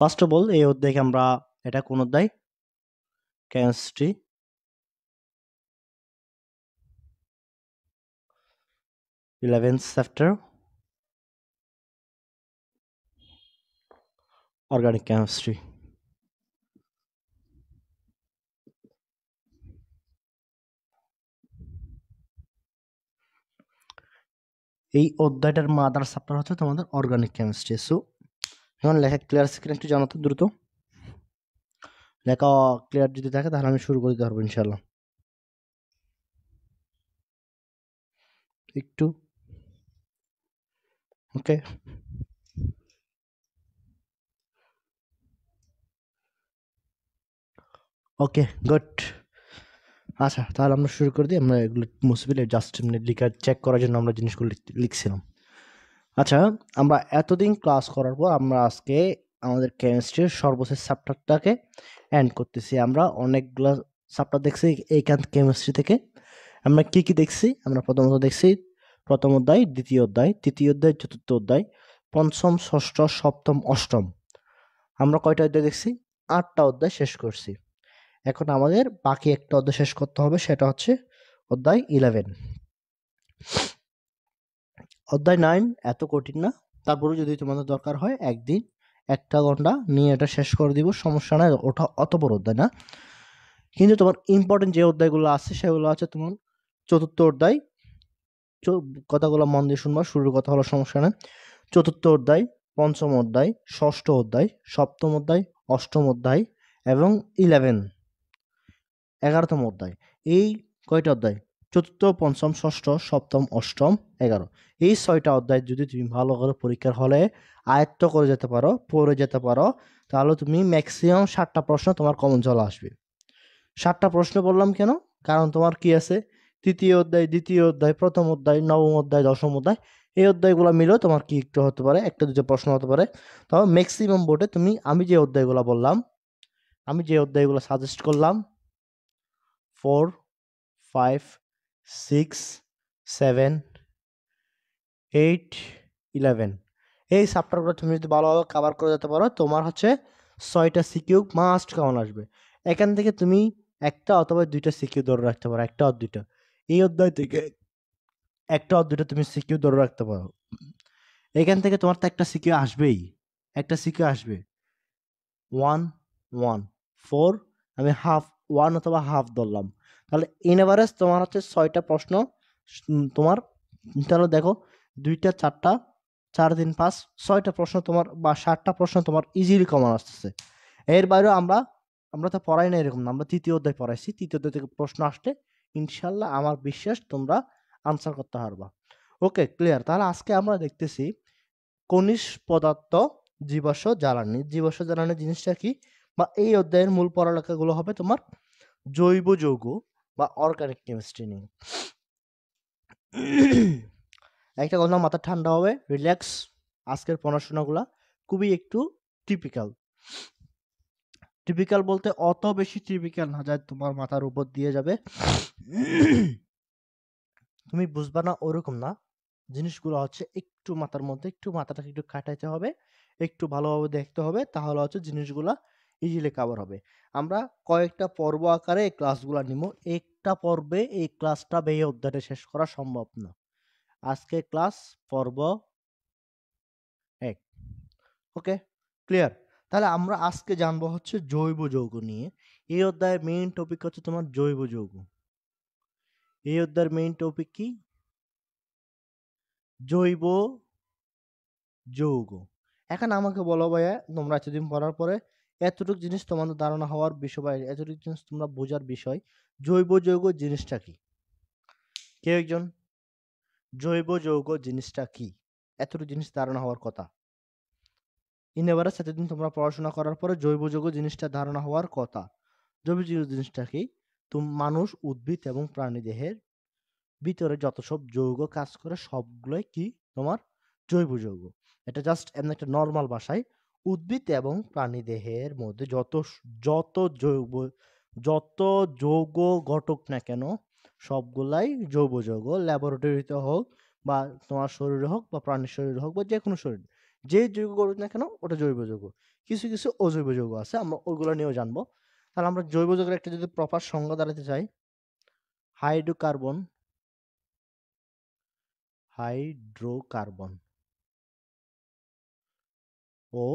First of all এই অধ্যায়কে আমরা এটা কোন অধ্যায়? Chemistry 11th chapter organic chemistry. এই অধ্যায়টার মাদার চ্যাপ্টার হচ্ছে তোমাদের অর্গানিক কেমিস্ট্রি। সো এখন লেখা ক্লিয়ার স্ক্রিন একটু জানাতো দ্রুত। লেখা ক্লিয়ার যদি থাকে তাহলে আমি শুরু করে দিতে পারবো ইনশাল্লাহ। একটু ওকে ওকে গুড। আচ্ছা তাহলে আমরা শুরু করে দিই। আমরা এগুলো মুসিবিলে জাস্ট এমনি লিখা চেক করার জন্য আমরা জিনিসগুলো লিখছিলাম। আচ্ছা আমরা এতদিন ক্লাস করার পর আমরা আজকে আমাদের কেমিস্ট্রির সর্বশেষ চ্যাপ্টারটাকে এন্ড করতেছি। আমরা অনেকগুলো চ্যাপ্টার দেখছি এইখান কেমিস্ট্রি থেকে। আমরা কি কি দেখছি? আমরা প্রথমত দেখছি প্রথম অধ্যায়, দ্বিতীয় অধ্যায়, তৃতীয় অধ্যায়, চতুর্থ অধ্যায়, পঞ্চম, ষষ্ঠ, সপ্তম, অষ্টম। আমরা কয়টা অধ্যায় দেখছি? 8টা অধ্যায় শেষ করছি। এখন আমাদের বাকি একটা অধ্যায় শেষ করতে হবে, সেটা হচ্ছে অধ্যায় 11। অধ্যায় 9 এত কঠিন না, তারপরে যদি তোমাদের দরকার হয় একদিন 1টা ঘন্টা নিয়ে এটা শেষ করে দিব, সমস্যা নাই। ওটা অত বড় অধ্যায় না, কিন্তু তোমার ইম্পর্টেন্ট যে অধ্যায়গুলো আছে সেগুলো আছে তোমার চতুর্থ অধ্যায়। কথাগুলো মন দিয়ে শুনবা, শুরুর কথা হলো সমস্যা নেই। চতুর্থ অধ্যায়, পঞ্চম অধ্যায়, ষষ্ঠ অধ্যায়, সপ্তম অধ্যায়, অষ্টম অধ্যায় এবং 11তম অধ্যায়। এই কয়টা অধ্যায়? চতুর্থ, পঞ্চম, ষষ্ঠ, সপ্তম, অষ্টম, 11। এই 6টা অধ্যায় যদি তুমি ভালো করে পরীক্ষার হলে আয়ত্ত করে যেতে পারো, পড়ে যেতে পারো, তাহলে তুমি ম্যাক্সিমাম 7টা প্রশ্ন তোমার কমন চলে আসবে। 7টা প্রশ্ন বললাম কেন? কারণ তোমার কি আছে? তৃতীয় অধ্যায়, দ্বিতীয় অধ্যায়, প্রথম অধ্যায়, নবম অধ্যায়, দশম অধ্যায়, এই অধ্যায়গুলো মিলেও তোমার কি একটু হতে পারে, একটা দুটো প্রশ্ন হতে পারে। তবে ম্যাক্সিমাম বোর্ডে তুমি আমি যে অধ্যায়গুলো সাজেস্ট করলাম 4, 5, 6, 7, 8, 11, এই চ্যাপ্টারগুলো তুমি যদি ভালোভাবে কভার করে যেতে পারো, তোমার হচ্ছে 6টা সিকিউ মাস্ট কমন আসবে। এখান থেকে তুমি একটা অথবা 2টা সিকিউ ধরে রাখতে পারো, একটা আর 2টা। এই অধ্যায় থেকে একটা আর 2টা তুমি সিকিউ ধরে রাখতে পারো। এখান থেকে তোমার তো একটা সিকিউ আসবেই, একটা সিকিউ আসবে 1, 1, 4, আমি হাফ 1 অথবা হাফ ধরলাম, তাহলে ইন এভারেজ তোমার হচ্ছে 6টা প্রশ্ন। তোমার তাহলে দেখো 2টা 4টা 4 3 5 6টা প্রশ্ন তোমার, বা 7টা প্রশ্ন তোমার ইজিলি কমন আসতেছে। এর বাইরেও আমরা তো পড়াই না এরকম না, আমরা তৃতীয় অধ্যায় পড়াইছি। তৃতীয় অধ্যায় থেকে প্রশ্ন আসলে ইনশাল্লাহ আমার বিশ্বাস তোমরা আনসার করতে পারবা। Okay clear. তাহলে আজকে আমরা দেখতেছি খনিজ পদার্থ, জীবাশ্ম জ্বালানি। জীবাশ্ম জ্বালানি জিনিসটা কি, বা এই অধ্যায়ের মূল পড়ালেখাগুলো হবে তোমার জৈব যৌগ বা অর্গানিক কেমিস্ট্রি নিয়ে। একটা কথা মাথা ঠান্ডা হবে, রিল্যাক্স। আজকের পড়াশোনাগুলা খুবই একটু টিপিক্যাল। টিপিক্যাল বলতে অত বেশি টিপিক্যাল না যায় তোমার মাথার উপর দিয়ে যাবে, তুমি বুঝবা না, ওরকম না। জিনিসগুলো হচ্ছে একটু মাথার মধ্যে, একটু মাথাটাকে একটু খাটাইতে হবে, একটু ভালোভাবে দেখতে হবে, তাহলে হচ্ছে জিনিসগুলা ইজিলি কভার হবে। আমরা কয়েকটা পর্ব আকারে এই ক্লাসগুলো নিব। একটা পর্বে এই ক্লাসটা এই অধ্যায়টা শেষ করা সম্ভব না। আজকে ক্লাস পর্ব 1। Okay clear. তাহলে আমরা আজকে জানবো হচ্ছে জৈব যৌগ নিয়ে। এই অধ্যায়ের মেইন টপিক হচ্ছে তোমার জৈব যৌগ। এই অধ্যায়ের মেইন টপিক কি? জৈব যৌগ। এখন আমাকে বলো ভাইয়া, তোমরা এতদিন পড়ার পরে এতটুকু জিনিস তোমাদের ধারণা হওয়ার বিষয়, বা এতটুকু জিনিস তোমরা বোঝার বিষয়, জৈব যৌগ জিনিসটা কি? কেউ একজন, জৈব যৌগ জিনিসটা কি? এতটুকু জিনিস ধারণা হওয়ার কথা। ইউনিভার্স এতদিন তোমরা পড়াশোনা করার পরে জৈব যৌগ জিনিসটা ধারণা হওয়ার কথা। জৈব যৌগ জিনিসটা কি? মানুষ, উদ্ভিদ এবং প্রাণী দেহের ভিতরে যত সব যৌগ কাজ করে সবগুলোই কি তোমার জৈব যৌগ। এটা জাস্ট এমন একটা নর্মাল ভাষায়, উদ্ভিদ এবং প্রাণী দেহের মধ্যে যত জৈব যত যৌগ ঘটক না কেন সবগুলাই জৈব যৌগ। ল্যাবরেটরিতে হোক বা তোমার শরীরে হোক বা প্রাণীর শরীরে হোক বা যে কোনো শরীর, যে যৌগ ঘটুক না কেন ওটা জৈব যৌগ। কিছু কিছু অজৈব যৌগ আছে, আমরা ওইগুলো নিয়েও জানবো। তাহলে আমরা জৈব যৌগের একটা যদি প্রপার সংজ্ঞা দাঁড়াতে চাই, হাইড্রোকার্বন ও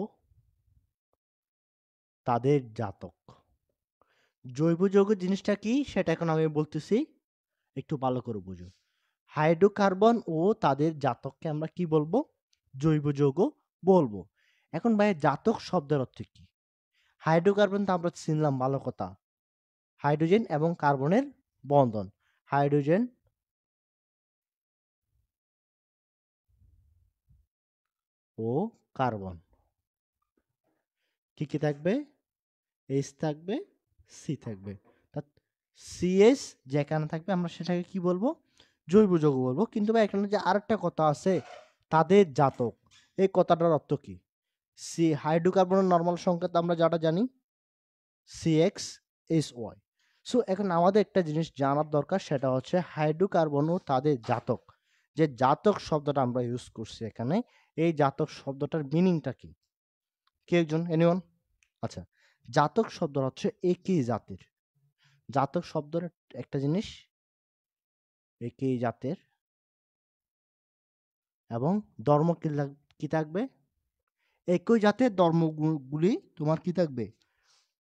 তাদের জাতক। জৈব যৌগ জিনিসটা কি সেটা এখন আমি বলতেছি, একটু ভালো করে বুঝো। হাইড্রোকার্বন ও তাদের জাতককে আমরা কি বলবো? জৈব যৌগ বলবো। এখন ভাই জাতক শব্দের অর্থ কি? হাইড্রোকার্বন তো আমরা চিনলাম, ভালো কথা, হাইড্রোজেন এবং কার্বনের বন্ধন। হাইড্রোজেন ও কার্বন, কি কি থাকবে? এইচ থাকবে, সি থাকবে। সিএস যেখানে থাকবে আমরা সেটাকে কি বলবো? জৈব যৌগ বলবো। কিন্তু ভাই এখানে যে আরেকটা কথা আছে, তাদের জাতক, এই কথাটার অর্থ কি? সি হাইড্রোকার্বনের নরমাল সংখ্যা তো আমরা যেটা জানি CXHY। সো এখন আমাদের একটা জিনিস জানার দরকার, সেটা হচ্ছে হাইড্রোকার্বন ও তাদের জাতক। যে জাতক শব্দটা আমরা ইউজ করছি এখানে, এই জাতক শব্দটার মিনিংটা কি? কে একজন, এনিওয়ান? আচ্ছা, জাতক শব্দ হচ্ছে একই জাতের। জাতক শব্দের একটা জিনিস, একই জাতের এবং ধর্ম কি থাকবে? একই জাতের ধর্মগুলি তোমার কি থাকবে?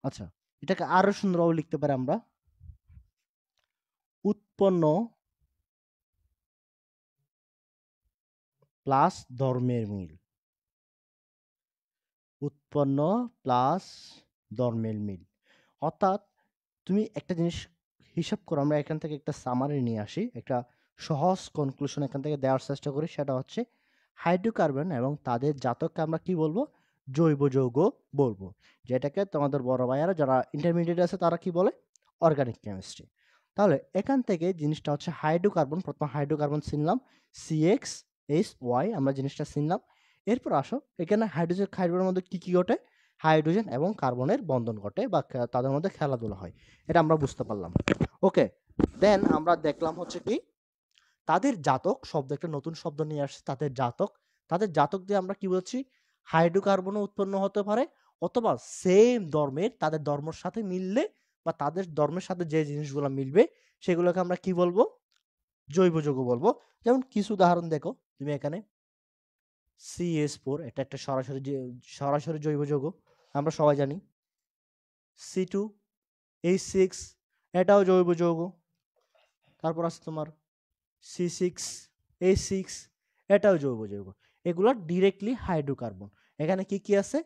আচ্ছা, এটাকে আরো সুন্দরভাবে লিখতে পারি আমরা, উৎপন্ন প্লাস ধর্মের মিল। উৎপন্ন প্লাস ধর্মের মিল, অর্থাৎ তুমি একটা জিনিস হিসাব করো, আমরা এখান থেকে একটা সামারি নিয়ে আসি, একটা সহজ কনক্লুশন এখান থেকে দেওয়ার চেষ্টা করি। সেটা হচ্ছে হাইড্রোকার্বন এবং তাদের জাতককে আমরা কি বলবো? জৈব যৌগ বলবো। যেটাকে তোমাদের বড় ভাইয়ারা যারা ইন্টারমিডিয়েট আছে তারা কি বলে? Organic chemistry. তাহলে এখান থেকে জিনিসটা হচ্ছে হাইড্রোকার্বন, প্রথম হাইড্রোকার্বন চিনলাম CXHY, আমরা জিনিসটা চিনলাম। এরপর আসো, এখানে হাইড্রোজেন কার্বনের মধ্যে কি কি ঘটে? হাইড্রোজেন এবং কার্বনের বন্ধন ঘটে বা তাদের মধ্যে খেলাধুলা হয়, এটা আমরা বুঝতে পারলাম। ওকে, দেন আমরা দেখলাম হচ্ছে কি তাদের জাতক শব্দ, একটা নতুন শব্দ নিয়ে আসছে, তাদের জাতক। তাদের জাতক দিয়ে আমরা কি বলছি? হাইড্রোকার্বনও উৎপন্ন হতে পারে, অথবা সেম ধর্মের, তাদের ধর্মের সাথে মিললে বা তাদের ধর্মের সাথে যে জিনিসগুলো মিলবে সেগুলোকে আমরা কি বলবো? জৈব যৌগ বলবো। যেমন কিছু উদাহরণ দেখো তুমি এখানে, CH4 এটা একটা সরাসরি জৈব যৌগ, আমরা সবাই জানি। C2H6 এটাও জৈব যৌগ। তারপর আছে তোমার C6H6 এটাও জৈব যৌগ। এগুলো ডিরেক্টলি হাইড্রোকার্বন। এখানে কি কি আছে?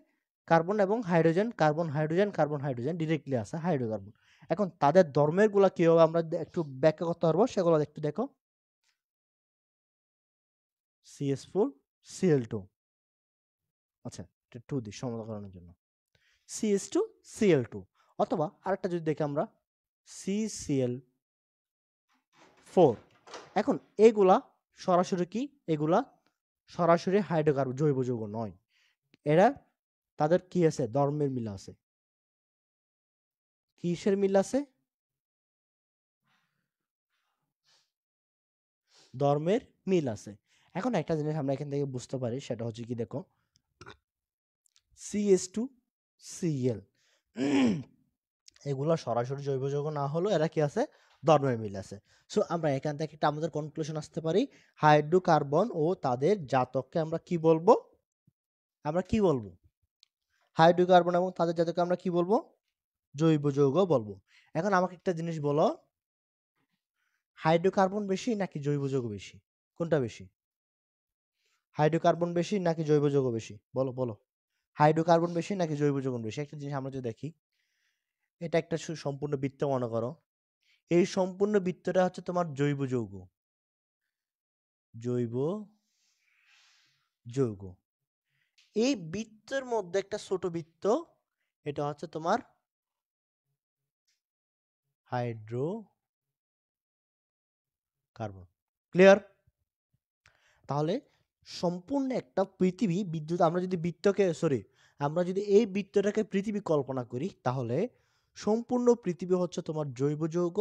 কার্বন এবং hydrogen, carbon hydrogen, carbon hydrogen directly আছে হাইড্রোকার্বন। এখন তাদের ধর্মের গুলা কিভাবে আমরা একটু ব্যাখ্যা করতে পারবো সেগুলো একটু দেখো। CH4Cl2, আচ্ছা এটা 2 দিই সমতাকরণের জন্য, CH2Cl2। অথবা আরেকটা যদি দেখি আমরা CCl4। এখন এগুলা সরাসরি কি? এগুলা সরাসরি হাইড্রোকার্বন, জৈব যৌগ নয়। এরা তাদের কি আছে? ধর্মের মিল আছে। কিসের মিল আছে? ধর্মের মিল আছে। এখন একটা জিনিস আমরা এখান থেকে বুঝতে পারি, সেটা হচ্ছে কি দেখো, CH2Cl এগুলো সরাসরি জৈব যৌগ না হলেও এরা কি আছে? ধর্মের মিল আছে। সো আমরা এখান থেকে একটা আমাদের কনক্লুশন আসতে পারি, হাইড্রোকার্বন ও তাদের জাতককে আমরা কি বলবো? আমরা কি বলবো? হাইড্রোকার্বন এবং তাদের জাতককে আমরা কি বলবো? জৈব যৌগ বলবো। এখন আমাকে একটা জিনিস বলো, হাইড্রোকার্বন বেশি নাকি জৈব যৌগ বেশি? কোনটা বেশি? হাইড্রোকার্বন বেশি নাকি জৈব যৌগ বেশি? বলো বলো, হাইড্রোকার্বন বেশি নাকি জৈব যৌগ বেশি? একটা জিনিস আমরা যদি দেখি, এটা একটা সম্পূর্ণ বৃত্ত মনে করো, এই সম্পূর্ণ বৃত্তটা হচ্ছে তোমার জৈব যৌগ। জৈব যৌগ, এই বৃত্তের মধ্যে একটা ছোট বৃত্ত, এটা হচ্ছে তোমার হাইড্রোকার্বন। ক্লিয়ার? তাহলে সম্পূর্ণ একটা পৃথিবী বিদ্যুৎ, আমরা যদি আমরা যদি এই বৃত্তটাকে পৃথিবী কল্পনা করি, তাহলে সম্পূর্ণ পৃথিবী হচ্ছে তোমার জৈব যৌগ।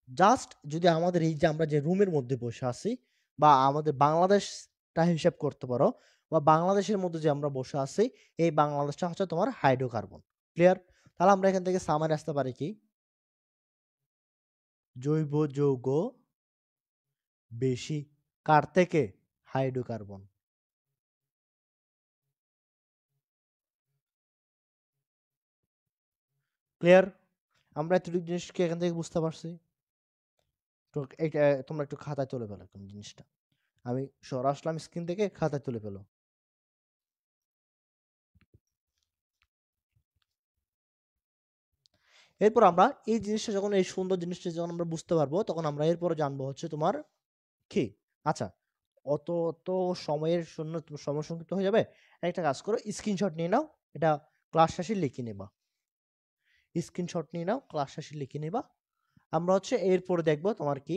জাস্ট যদি আমাদের এই যে আমরা যে রুমের মধ্যে বসে আছি, বা আমাদের বাংলাদেশটা হিসাব করতে পারো, বা বাংলাদেশের মধ্যে যে আমরা বসে আছি, এই বাংলাদেশটা হচ্ছে তোমার হাইড্রোকার্বন। ক্লিয়ার? তাহলে আমরা এখান থেকে সামারি আসতে পারি কি? জৈব যৌগ বেশি কার থেকে? হাইড্রোকার্বন। ক্লিয়ার? আমরা এতটুকু জিনিসকে এখান থেকে বুঝতে পারছি। তো এইটা তোমরা একটু খাতায় তুলে ফেলো কোন জিনিসটা। আমি সরে আসলাম স্ক্রিন থেকে, খাতায় তুলে ফেলো। এরপর আমরা এই জিনিসটা যখন, এই সুন্দর জিনিসটা যখন আমরা বুঝতে পারবো, তখন আমরা এরপরে জানবো হচ্ছে তোমার কি? আচ্ছা, অত তো সময়ের জন্য সময় সংক্ষিপ্ত হয়ে যাবে। একটা কাজ করো, স্ক্রিনশট নিয়ে নাও, এটা ক্লাস শেষে লিখে নেবা। স্ক্রিনশট নিয়ে নাও, ক্লাস শেষে লিখে নেবা। আমরা হচ্ছে এরপরে দেখবো তোমার কি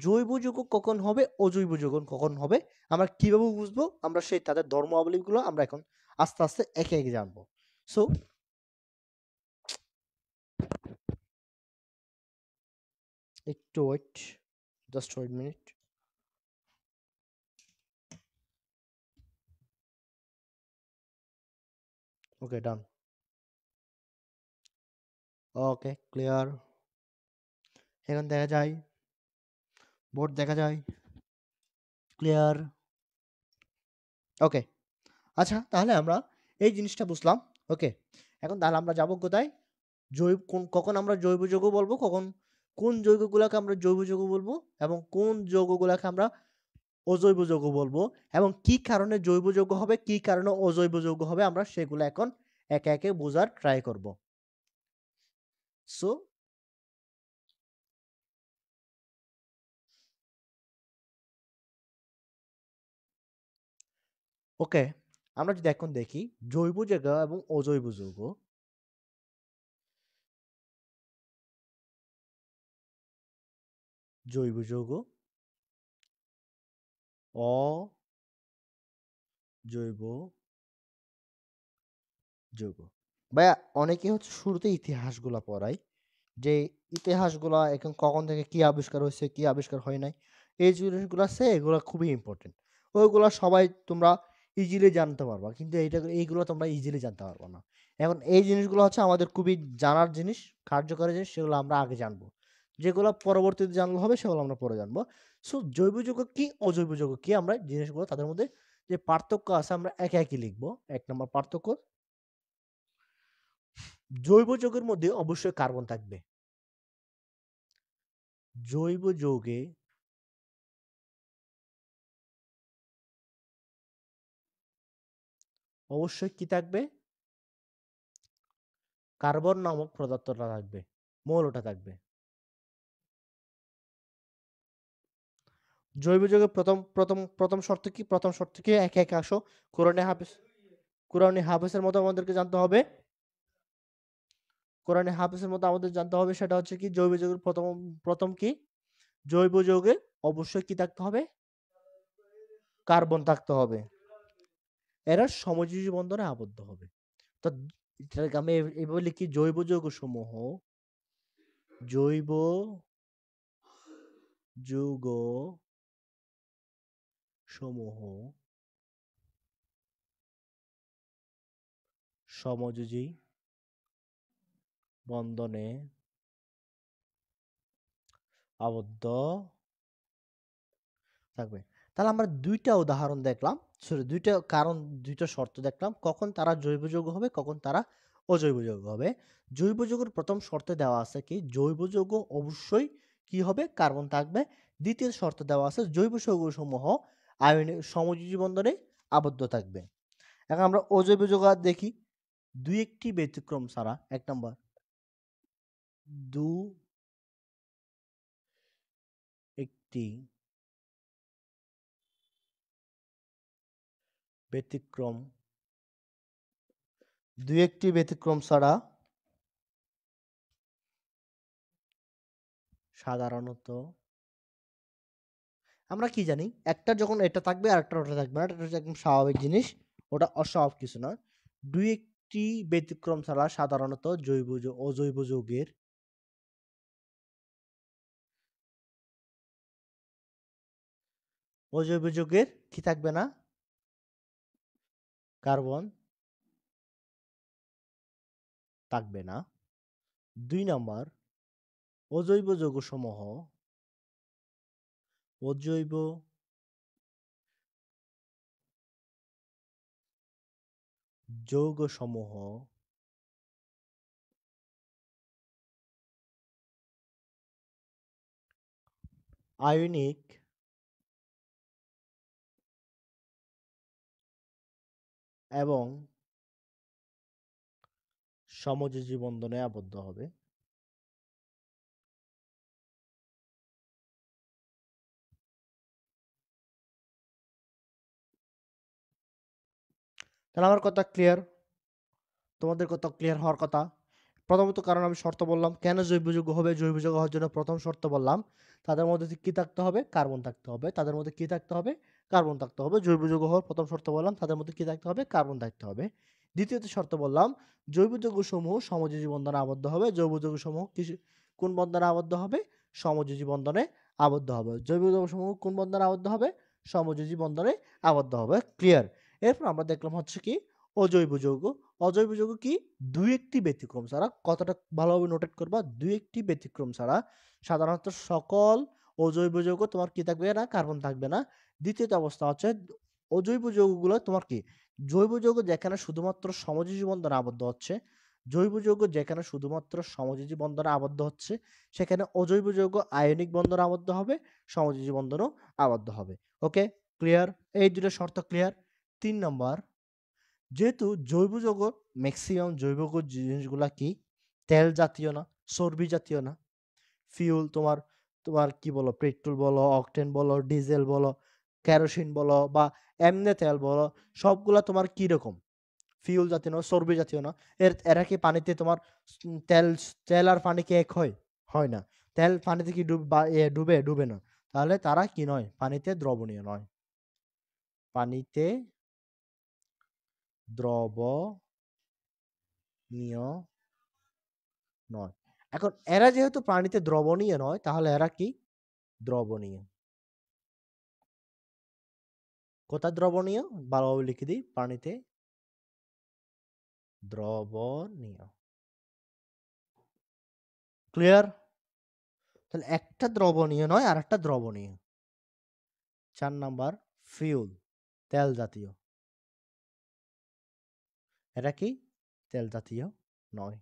জৈব যৌগ কখন হবে, অজৈব যৌগ কখন হবে, আমরা কিভাবে বুঝবো, আমরা সেই তাদের ধর্মাবলীগুলো আমরা এখন আস্তে আস্তে একে একে জানবো। সো একটু ওয়েট, জাস্ট ওয়েট মিনিট। ওকে, ডান। ওকে, ক্লিয়ার। এখন দেখা যায়, বোর্ড দেখা যায়, ক্লিয়ার। ওকে, আচ্ছা তাহলে আমরা এই জিনিসটা বুঝলাম। ওকে, এখন তাহলে আমরা যাবো কোথায়? কখন আমরা জৈব যৌগ বলবো, কখন কোন যৌগগুলোকে আমরা জৈব যৌগ বলবো, এবং কোন যৌগগুলোকে আমরা অজৈব যৌগ বলবো, এবং কি কারণে জৈব যৌগ হবে, কি কারণে অজৈব যৌগ হবে, আমরা সেগুলো এখন একে একে বোঝার ট্রাই করব। সো ওকে, আমরা যদি এখন দেখি জৈব যৌগ এবং অজৈব যৌগ। জৈব যৌগ, অজৈব যৌগ। ভাইয়া অনেকে হচ্ছে শুরুতে ইতিহাসগুলা পড়ায়, যে ইতিহাসগুলা এখন কখন থেকে কি আবিষ্কার হয়েছে, কি আবিষ্কার হয় নাই, এই জিনিসগুলো আছে, এগুলো খুবই ইম্পর্টেন্ট। ওইগুলো সবাই তোমরা ইজিলি জানতে পারবা, কিন্তু এইগুলো তোমরা ইজিলি জানতে পারবা না। এখন এই জিনিসগুলো হচ্ছে আমাদের খুবই জানার জিনিস, কার্যকরী জিনিস, সেগুলো আমরা আগে জানবো। যেগুলো পরবর্তীতে জানলে হবে সেগুলো আমরা পরে জানবো। সো জৈব যৌগ কি, অজৈব যৌগ কি, আমরা জিনিসগুলো তাদের মধ্যে যে পার্থক্য আছে আমরা একে একে লিখবো। এক নম্বর পার্থক্য, জৈব যৌগের মধ্যে অবশ্যই কার্বন থাকবে। জৈব যৌগে অবশ্যই কি থাকবে? কার্বন নামক পদার্থটা থাকবে, মৌলটা থাকবে। জৈব যৌগের প্রথম প্রথম প্রথম শর্ত কি? প্রথম শর্ত কি? একে একে আসো। কোরআনে হাফেজ, কোরআনে হাফেজের মতো আমাদেরকে জানতে হবে। কোরআনে হাফেজের মতো আমাদের জানতে হবে, সেটা হচ্ছে কি জৈব যৌগের প্রথম প্রথম কি? জৈব যৌগে অবশ্যই কি থাকতে হবে? কার্বন থাকতে হবে। এরা সমযোজী বন্ধনে আবদ্ধ হবে। তো এটাকে আমি এভাবে লিখি, জৈব যৌগ সমূহ, জৈব যৌগ সমূহ সমযোজী বন্ধনে আবদ্ধ থাকবে। তাহলে আমরা দুইটা উদাহরণ দেখলাম, সরি দুইটা কারণ, দুইটা শর্ত দেখলাম কখন তারা জৈব যৌগ হবে, কখন তারা অজৈব যৌগ হবে। জৈব যৌগের প্রথম শর্তে দেওয়া আছে কি জৈব যৌগ অবশ্যই কি হবে? কার্বন থাকবে। দ্বিতীয় শর্ত দেওয়া আছে জৈব যৌগ সমূহ আয়নিক সমযোজী বন্ধনে আবদ্ধ থাকবে। এখন আমরা অজৈব যৌগ দেখি, দুই একটি ব্যতিক্রম ছাড়া। এক নম্বর, দু একটি ব্যতিক্রম, দুই একটি ব্যতিক্রম ছাড়া সাধারণত আমরা কি জানি, একটা যখন এটা থাকবে আর একটা ওটা থাকবে না, এটা হচ্ছে একদম স্বাভাবিক জিনিস, ওটা অস্বাভাবিক কিছু না। দুই একটি ব্যতিক্রম ছাড়া সাধারণত অজৈব যৌগের অজৈব যৌগের কি থাকবে না? কার্বন থাকবে না। 2 নাম্বার, অজৈব যৌগসমূহ অজৈব যৌগসমূহ আয়নিক এবং সমযোজী বন্ধনে আবদ্ধ হবে। তাহলে আমার কথা ক্লিয়ার, তোমাদের কথা ক্লিয়ার হওয়ার কথা। প্রথমত কারণ আমি শর্ত বললাম কেন জৈব যৌগ হবে, জৈব যৌগ হওয়ার জন্য প্রথম শর্ত বললাম তাদের মধ্যে কি থাকতে হবে, কার্বন থাকতে হবে। তাদের মধ্যে কি থাকতে হবে, কার্বন থাকতে হবে। জৈব যৌগ হওয়ার প্রথম শর্ত বললাম তাদের মধ্যে কি থাকতে হবে, কার্বন থাকতে হবে। দ্বিতীয়ত শর্ত বললাম জৈব যৌগ সমূহ সমযোজী বন্ধনে আবদ্ধ হবে। জৈব যৌগ সমূহ কোন বন্ধনে আবদ্ধ হবে, সমযোজী বন্ধনে আবদ্ধ হবে। জৈব যৌগ সমূহ কোন বন্ধনে আবদ্ধ হবে, সমযোজী বন্ধনে আবদ্ধ হবে। ক্লিয়ার। এরপর আমরা দেখলাম হচ্ছে কি অজৈব যৌগ। অজৈব যৌগ কি, দুই একটি ব্যতিক্রম ছাড়া, কথাটা ভালোভাবে নোটেট করবা, দুই একটি ব্যতিক্রম ছাড়া সাধারণত সকল অজৈব যৌগ তোমার কি থাকবে না, কার্বন থাকবে না। দ্বিতীয়ত অবস্থা হচ্ছে অজৈব যৌগগুলো তোমার কি, জৈব যৌগ যেখানে শুধুমাত্র সমযোজী বন্ধনে আবদ্ধ হচ্ছে, জৈব যৌগ যেখানে শুধুমাত্র সমযোজী বন্ধনে আবদ্ধ হচ্ছে সেখানে অজৈব যৌগ আয়নিক বন্ধনে আবদ্ধ হবে, সমযোজী বন্ধনও আবদ্ধ হবে। ওকে, ক্লিয়ার, এই দুটো শর্ত ক্লিয়ার। 3 নম্বর, যেহেতু জৈব যৌগ ম্যাক্সিমাম জৈব জিনিসগুলা কি তেল জাতীয় না, চর্বি জাতীয় না। ফিউল তোমার তোমার কি বলো, পেট্রোল বলো, অকটেন বলো, ডিজেল বলো, কেরোসিন বলো বা এমনি তেল বলো, সবগুলা তোমার কি রকম ফিউল জাতীয় না, চর্বি জাতীয় না। এরা কি পানিতে তোমার তেল তেল আর পানি কি এক হয়, হয় না। তেল পানিতে কি ডুবে ডুবে না। তাহলে তারা কি নয়, পানিতে দ্রবণীয় নয়, পানিতে দ্রবণীয় নয়। এখন এরা যেহেতু পানিতে দ্রবণীয় নয় তাহলে এরা কি, দ্রবণীয়। কোথায় দ্রবণীয়, ভালোভাবে লিখে দিই, পানিতে দ্রবণীয়। ক্লিয়ার। তাহলে একটা দ্রবণীয় নয় আর একটা দ্রবণীয়। 4 নাম্বার, ফিউল তেল জাতীয়, এটা কি তেল জাতীয় নয়।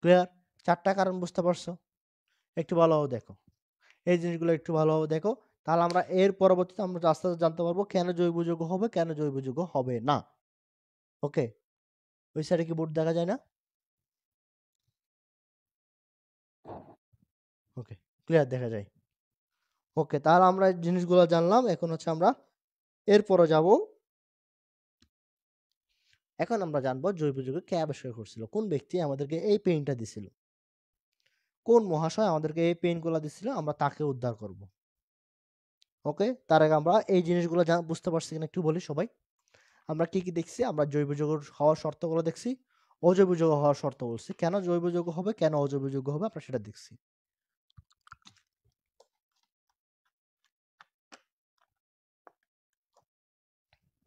ক্লিয়ার। 4টা কারণ বুঝতে পারছো, একটু ভালোভাবে দেখো এই জিনিসগুলো, একটু ভালোভাবে দেখো। তাহলে আমরা এর পরবর্তীতে আমরা আস্তে আস্তে জানতে পারবো কেন জৈব যৌগ হবে, কেন জৈব যৌগ হবে না। ওকে, ওই সাইডে কি বোর্ড দেখা যায় না? ওকে, ক্লিয়ার, দেখা যায়। ওকে, তাহলে আমরা এই জিনিসগুলো জানলাম। এখন হচ্ছে আমরা এরপরে যাব। এখন আমরা জানবো জৈব যৌগ কে আবিষ্কার করছিল, কোন ব্যক্তি আমাদেরকে এই পেইনটা দিছিল, কোন মহাশয় আমাদেরকে এই পেইনগুলো দিছিল, আমরা তাকে উদ্ধার করব। ওকে, তার আগে আমরা এই জিনিসগুলো বুঝতে পারছি কিনা একটু বলি সবাই। আমরা কি কি দেখছি, আমরা জৈব যৌগ হওয়ার শর্তগুলো দেখছি, অজৈব যৌগ হওয়ার শর্ত বলছি, কেন জৈব যৌগ হবে কেন অজৈব যৌগ হবে আমরা সেটা দেখছি।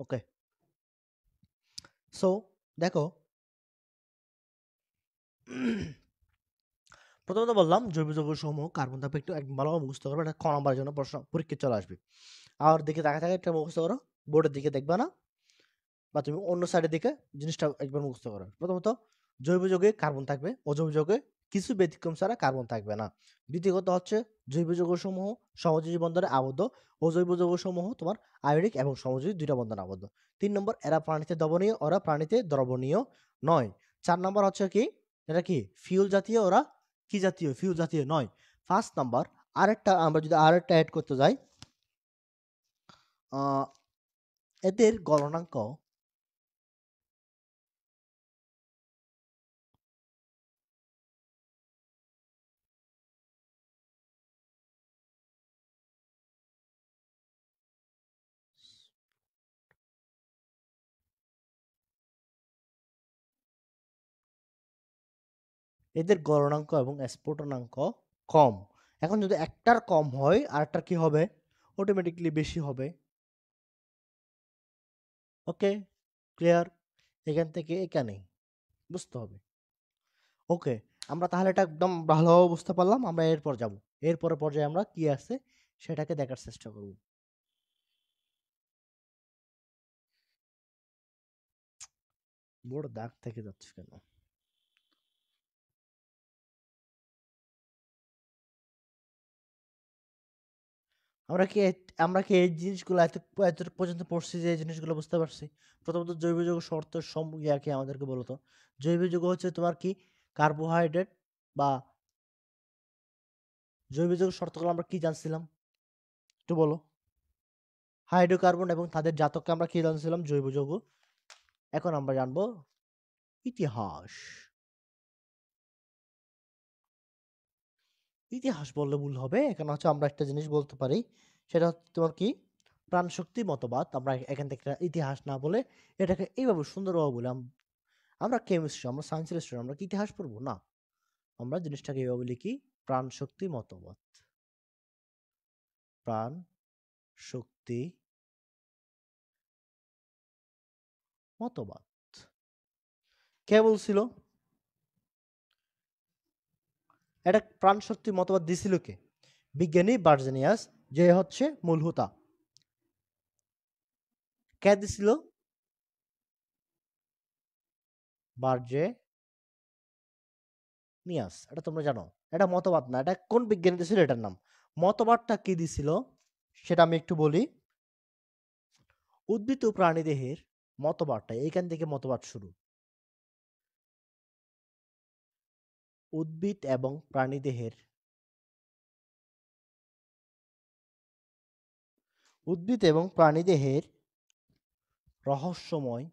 ওকে, সো দেখো, প্রথমত বললাম জৈব যৌগ সমূহ কার্বন, তারপর একটু একদম ভালোভাবে মুখস্থ করবে, এটা ক নাম্বারের জন্য প্রশ্ন পরীক্ষা চলে আসবে। আর দিকে তাকা থাকে একটা মুখস্থ করো, বোর্ডের দিকে দেখবা না, বা তুমি অন্য সাইডের দিকে জিনিসটা একবার মুখস্থ করো। প্রথমত জৈব যৌগে কার্বন থাকবে, অজৈব যৌগে কিছু ব্যতিক্রম ছাড়া কার্বন থাকবে না। দ্বিতীয়ত হচ্ছে জৈব যৌগ সমূহ সমযোজী বন্ধনে আবদ্ধ, অজৈব যৌগ সমূহ তোমার আয়নিক এবং সমযোজী দুইটা বন্ধনে আবদ্ধ। 3 নম্বর, এরা প্রাণীতে দ্রবণীয়, ওরা প্রাণীতে দ্রবণীয় নয়। 4 নম্বর হচ্ছে কি, এটা কি ফিউল জাতীয়, ওরা কি জাতীয়, ফিউল জাতীয় নয়। 5 নাম্বার, আরেকটা আমরা যদি আরেকটা অ্যাড করতে যাই, এদের গলনাঙ্ক, এদের গলনাঙ্ক এবং স্ফুটনাঙ্ক কম। এখন যদি একটার কম হয় আরেকটার কি হবে, অটোমেটিকলি বেশি হবে। ওকে, ক্লিয়ার? এখান থেকে এখানে বুঝতে হবে। ওকে, আমরা তাহলে এটা একদম ভালোভাবে বুঝতে পারলাম। আমরা এরপর যাব, এরপরের পর্যায়ে আমরা কি আছে সেটাকে দেখার চেষ্টা করব। বড় দাগ থেকে যাচ্ছে কেন? আমরা কি আমরা কি এই জিনিসগুলো এত পর্যন্ত পড়ছি যে এই জিনিসগুলো বুঝতে পারছি? প্রথমত জৈব যৌগ শর্ত ইয়া কি আমাদেরকে বলো তো। জৈব যৌগ হচ্ছে তোমার কি কার্বোহাইড্রেট বা জৈব যৌগ শর্তগুলো আমরা কি জানছিলাম একটু বলো। হাইড্রোকার্বন এবং তাদের জাতককে আমরা কি জানছিলাম? জৈব যৌগ। এখন আমরা জানবো ইতিহাস। ইতিহাস বললে ভুল হবে। এখানে হচ্ছে আমরা একটা জিনিস বলতে পারি, সেটা হচ্ছে তোমার কি প্রাণশক্তি মতবাদ। আমরা এখান থেকে একটা ইতিহাস না বলে এটাকে এইভাবে সুন্দরভাবে বললাম। আমরা কেমিস্ট্রি, আমরা সায়েন্সের স্টুডেন্ট, আমরা কি ইতিহাস পড়বো না? আমরা জিনিসটাকে এইভাবে লিখি, প্রাণশক্তি মতবাদ। প্রাণ শক্তি মতবাদ কে বলছিল? এটা প্রাণশক্তি মতবাদ দিছিল কে? বিজ্ঞানী বার্জেনিয়াস, যে হচ্ছে মূল হোতা। কে দিছিল? বার্জেনিয়াস। এটা তোমরা জানো, এটা মতবাদ না, এটা কোন বিজ্ঞানী দিছিল এটার নাম। মতবাদটা কি দিছিল সেটা আমি একটু বলি। উদ্ভিদ ও প্রাণীদেহের মতবাদটা এইখান থেকে মতবাদ শুরু। উদ্ভিদ এবং প্রাণীদেহের উদ্ভিদ এবং প্রাণীদেহের রহস্যময়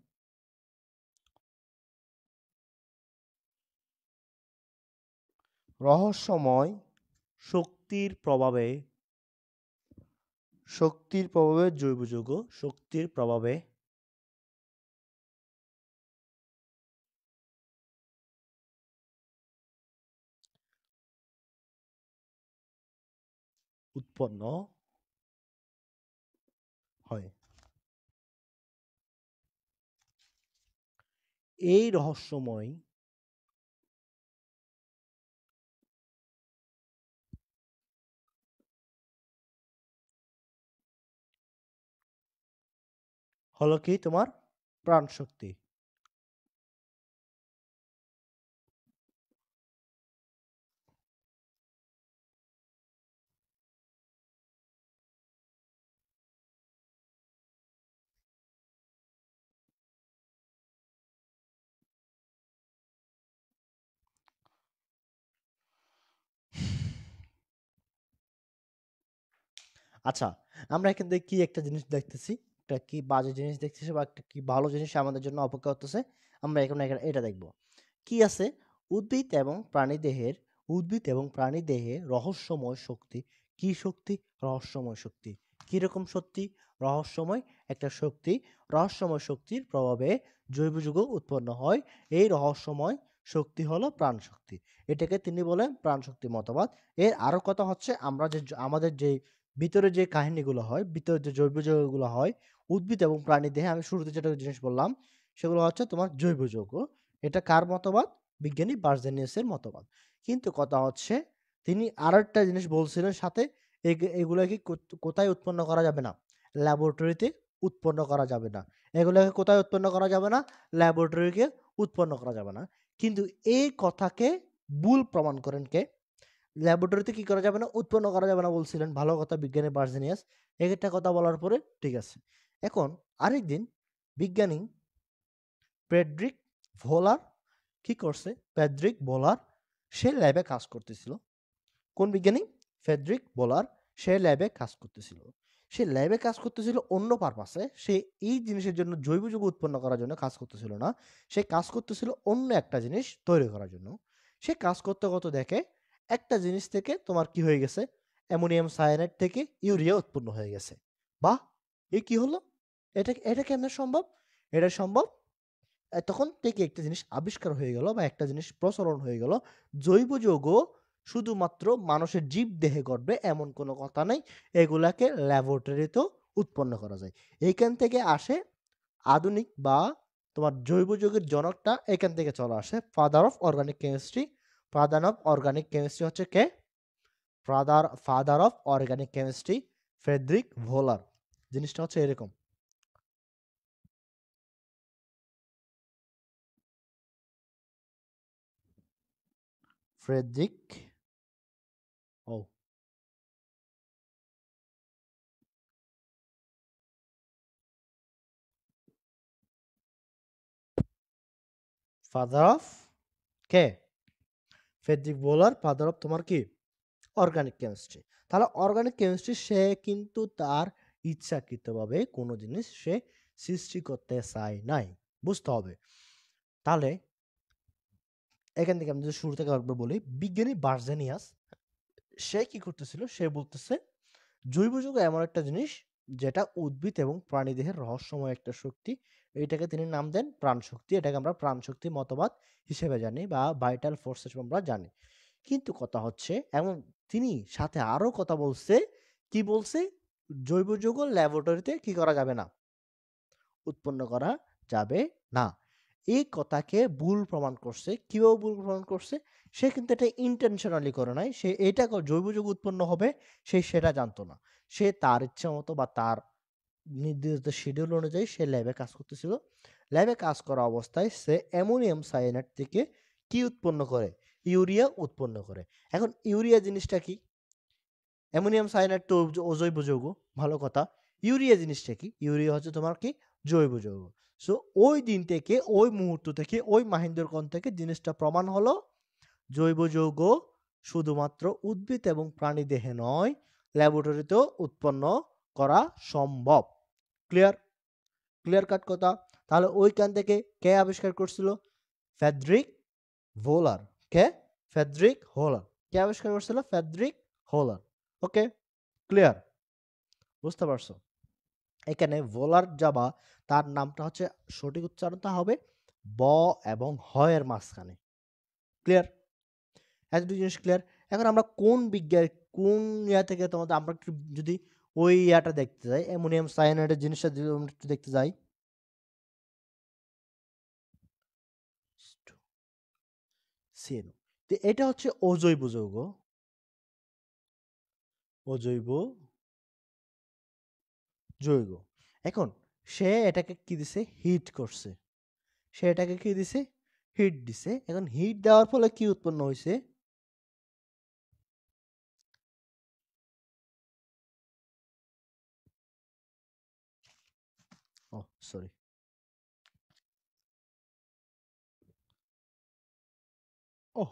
রহস্যময় শক্তির প্রভাবে জৈব যৌগ শক্তির প্রভাবে উৎপন্ন হয়। এই রহস্যময় হলো কি তোমার প্রাণ শক্তি। আচ্ছা, আমরা এখান থেকে কি একটা জিনিস দেখতেছি, একটা কি বাজে জিনিস দেখতেছি বা একটা কি ভালো জিনিস আমাদের জন্য অপেক্ষা করতেছে। আমরা এখন এখানে এটা দেখব কি আছে। উদ্ভিদ এবং প্রাণীদেহের উদ্ভিদ এবং প্রাণীদেহে রহস্যময় শক্তি। কি শক্তি? রহস্যময় শক্তি। কিরকম শক্তি? রহস্যময় একটা শক্তি। রহস্যময় শক্তির প্রভাবে জৈব যৌগ উৎপন্ন হয়। এই রহস্যময় শক্তি হলো প্রাণ শক্তি। এটাকে তিনি বলেন প্রাণ শক্তি মতবাদ। এর আরো কথা হচ্ছে, আমরা যে আমাদের যে ভিতরে যে কাহিনীগুলো হয়, ভিতরে যে জৈব যৌগগুলো হয় উদ্ভিদ এবং প্রাণী দেহে, আমি শুরুতে যেটা জিনিস বললাম সেগুলো হচ্ছে তোমার জৈব যৌগ। এটা কার মতবাদ? বিজ্ঞানী বার্জেনিয়াসের মতবাদ। কিন্তু কথা হচ্ছে তিনি আরেকটা জিনিস বলছিলেন সাথে, এগুলোকে কোথায় উৎপন্ন করা যাবে না? ল্যাবরেটরিতে উৎপন্ন করা যাবে না। এগুলোকে কোথায় উৎপন্ন করা যাবে না? ল্যাবরেটরিকে উৎপন্ন করা যাবে না। কিন্তু এই কথাকে ভুল প্রমাণ করেন কে? ল্যাবরেটরিতে কি করা যাবে না? উৎপন্ন করা যাবে না বলছিলেন। ভালো কথা, বিজ্ঞানী বার্জেনিয়াস। একটা কথা বলার পরে ঠিক আছে। এখন আরেকদিন বিজ্ঞানী ফ্রেডরিক ভোলার কি করছে? ফ্রেডরিক ভোলার সে ল্যাবে কাজ করতেছিল। কোন বিজ্ঞানী? ফ্রেডরিক ভোলার। সে ল্যাবে কাজ করতেছিল। সে ল্যাবে কাজ করতেছিল অন্য পারপাসে। সে এই জিনিসের জন্য জৈব যৌগ উৎপন্ন করার জন্য কাজ করতেছিল না। সে কাজ করতেছিল অন্য একটা জিনিস তৈরি করার জন্য। সে কাজ করতে করতে দেখে একটা জিনিস থেকে তোমার কি হয়ে গেছে? অ্যামোনিয়াম সায়ানাইড থেকে ইউরিয়া উৎপন্ন হয়ে গেছে। বাহ! এ কি হলো? এটা এটা কেমনে সম্ভব? এটা সম্ভব তখন থেকে একটা জিনিস আবিষ্কার হয়ে গেল বা একটা জিনিস প্রচলন হয়ে গেল। জৈব যৌগ শুধুমাত্র মানুষের জীবদেহে ঘটবে এমন কোনো কথা নেই। এগুলাকে ল্যাবরেটরিতেও উৎপন্ন করা যায়। এইখান থেকে আসে আধুনিক বা তোমার জৈব যৌগের জনকটা এখান থেকে চলে আসে। Father of organic chemistry, father of organic chemistry হচ্ছে কে? Father of organic chemistry Friedrich Wohler. জিনিসটা হচ্ছে এরকম। ফ্রেডরিক ও ফাদার অফ কে? ফ্রেডরিক ভোলার, ফাদার অফ তোমার কি অর্গানিক কেমিস্ট্রি। তাহলে অর্গানিক কেমিস্ট্রি সে কিন্তু তার ইচ্ছাকৃতভাবে কোনো জিনিস সে সৃষ্টি করতে চায় নাই, বুঝতে হবে। তাহলে এখান থেকে আমি যদি শুরু থেকে একবার বলি, বিজ্ঞানী বার্জেনিয়াস সে কি করতেছিল, সে বলতেছে জৈব যৌগ এমন একটা জিনিস যেটা উদ্ভিদ এবং প্রাণীদেহের রহস্যময় একটা শক্তি। এটাকে তিনি নাম দেন প্রাণ শক্তি। এটাকে আমরা প্রাণ শক্তি মতবাদ হিসেবে জানি বা ভাইটাল ফোর্স হিসেবে আমরা জানি। কিন্তু কথা হচ্ছে এবং তিনি সাথে আরো কথা বলছে, কি বলছে? জৈব যৌগ ল্যাবরেটরিতে কি করা যাবে না, উৎপন্ন করা যাবে না। এই কথাকে ভুল প্রমাণ করছে। কিভাবে ভুল প্রমাণ করছে? সে কিন্তু এটা ইন্টেনশনালি করে নাই। সে এটা জৈব যৌগ উৎপন্ন হবে সে সেটা জানতো না। সে তার ইচ্ছা মতো বা তার নির্ধারিত শিডিউল অনুযায়ী সে ল্যাবে কাজ করতেছিল। ল্যাবে কাজ করা অবস্থায় সে অ্যামোনিয়াম সায়ানাইড থেকে কি উৎপন্ন করে? ইউরিয়া উৎপন্ন করে। এখন ইউরিয়া জিনিসটা কি? অ্যামোনিয়াম সায়ানাইড তো অজৈব যৌগ, ভালো কথা। ইউরিয়া জিনিসটা কি? ইউরিয়া হচ্ছে তোমার কি জৈব যৌগ। সো ওই দিন থেকে, ওই মুহূর্ত থেকে, ওই মাহেন্দ্রক্ষণ থেকে জিনিসটা প্রমাণ হলো জৈব যৌগ শুধুমাত্র উদ্ভিদ এবং প্রাণী দেহে নয়, ল্যাবরেটরিতেও উৎপন্ন করা সম্ভব। ক্লিয়ার? ক্লিয়ার কাট কথা। তাহলে ওইখান থেকে কে আবিষ্কার করছিল? ফ্রেডরিক ভোলার। কে? ফ্রেডরিক হোলার। কে আবিষ্কার করছিল? ফ্রেডরিক হোলার। ওকে, ক্লিয়ার? বুঝতে পারছো? এখানে ভোলার যাবা, তার নামটা হচ্ছে সঠিক উচ্চারণটা হবে ব এবং হ এর মাঝখানে। ক্লিয়ার? এত জিনিস ক্লিয়ার। এখন আমরা কোন বিজ্ঞান, কোন ইয়া থেকে তোমাদের আমরা একটু যদি ওই ইয়াটা দেখতে যাই, অ্যামোনিয়াম সায়ানাইডের জিনিসটা যদি আমরা একটু দেখতে যাই, সিএনও, তো এটা হচ্ছে অজৈব যৌগ। অজৈব যৌগ। এখন সে এটাকে কি দিছে? হিট করছে। সে এটাকে কি দিছে? হিট দিছে। এখন হিট দেওয়ার ফলে কি উৎপন্ন হয়েছে? ও সরি, ও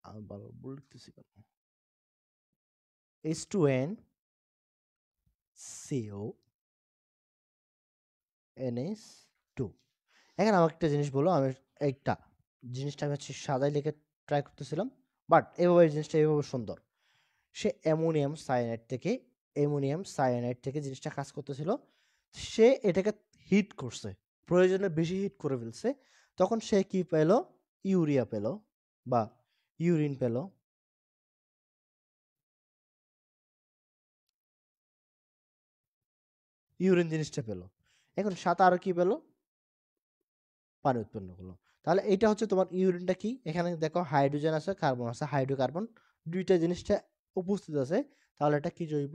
আমি ভালো বলতেছি কেন, H2N CO NH2। এখন আমাকে একটা জিনিস বলো, আমি একটা জিনিসটা আমি হচ্ছে সাদাই লিখে ট্রাই করতেছিলাম, বাট এভাবে জিনিসটা এভাবে সুন্দর। সে অ্যামোনিয়াম সায়ানাইড থেকে জিনিসটা কাজ করতেছিল। সে এটাকে হিট করছে, প্রয়োজনে বেশি হিট করে ফেলছে। তখন সে কি পেল? ইউরিয়া পেল বা ইউরিন পেল। ইউরিন জিনিসটা পেল। এখন সাথে আরো কি পেল? পানি উৎপন্ন করলো। তাহলে এটা হচ্ছে তোমার ইউরিনটা কি? এখানে দেখো হাইড্রোজেন আছে, কার্বন আছে, হাইড্রোকার্বন দুইটা জিনিসটা উপস্থিত আছে। তাহলে এটা কি জৈব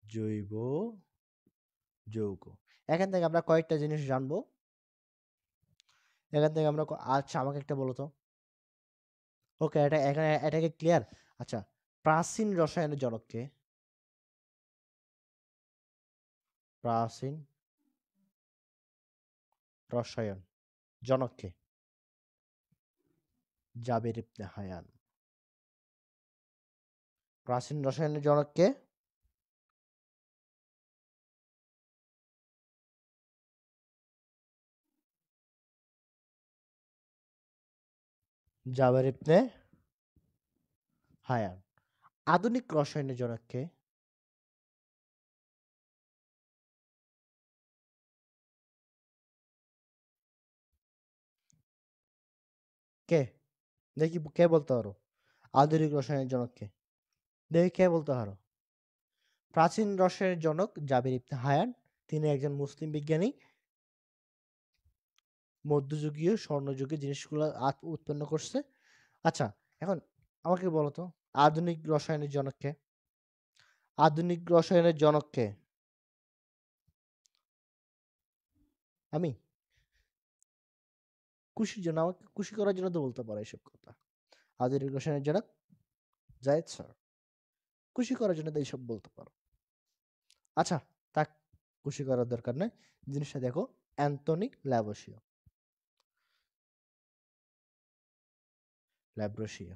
জৈব যৌগ। এখান থেকে আমরা কয়েকটা জিনিস জানবো। এখান থেকে আমরা আচ্ছা আমাকে একটা বলো তো। ওকে, এটা এখানে এটাকে ক্লিয়ার। আচ্ছা, প্রাচীন রসায়নের জনককে? প্রাচীন রসায়ন জনককে? জাবের ইবনে হায়ান। প্রাচীন রসায়নের জনককে? জাবের ইবনে হায়ান। আধুনিক রসায়নের জনককে? কে? দেখি কে বলতে পারো আধুনিক রসায়নের জনককে? দেখি কে বলতে পারো। প্রাচীন রসায়নের জনক জাবের ইবনে হায়ান। তিনি একজন মুসলিম বিজ্ঞানী। মধ্যযুগীয় স্বর্ণযুগে জিনিসগুলো উৎপন্ন করছে। আচ্ছা, এখন আমাকে বলো তো, আধুনিক রসায়নের জনককে? আধুনিক রসায়নের জনককে? আমি খুশির জন্য, আমাকে খুশি করার জন্য তো বলতে পারো এসব কথা। আধুনিক রসায়নের জনক জায়েদ স্যার, খুশি করার জন্য তো এইসব বলতে পারো। আচ্ছা, তা খুশি করার দরকার নেই, জিনিসটা দেখো। অ্যান্টনি ল্যাবোসিও, ল্যাব্রোসিও।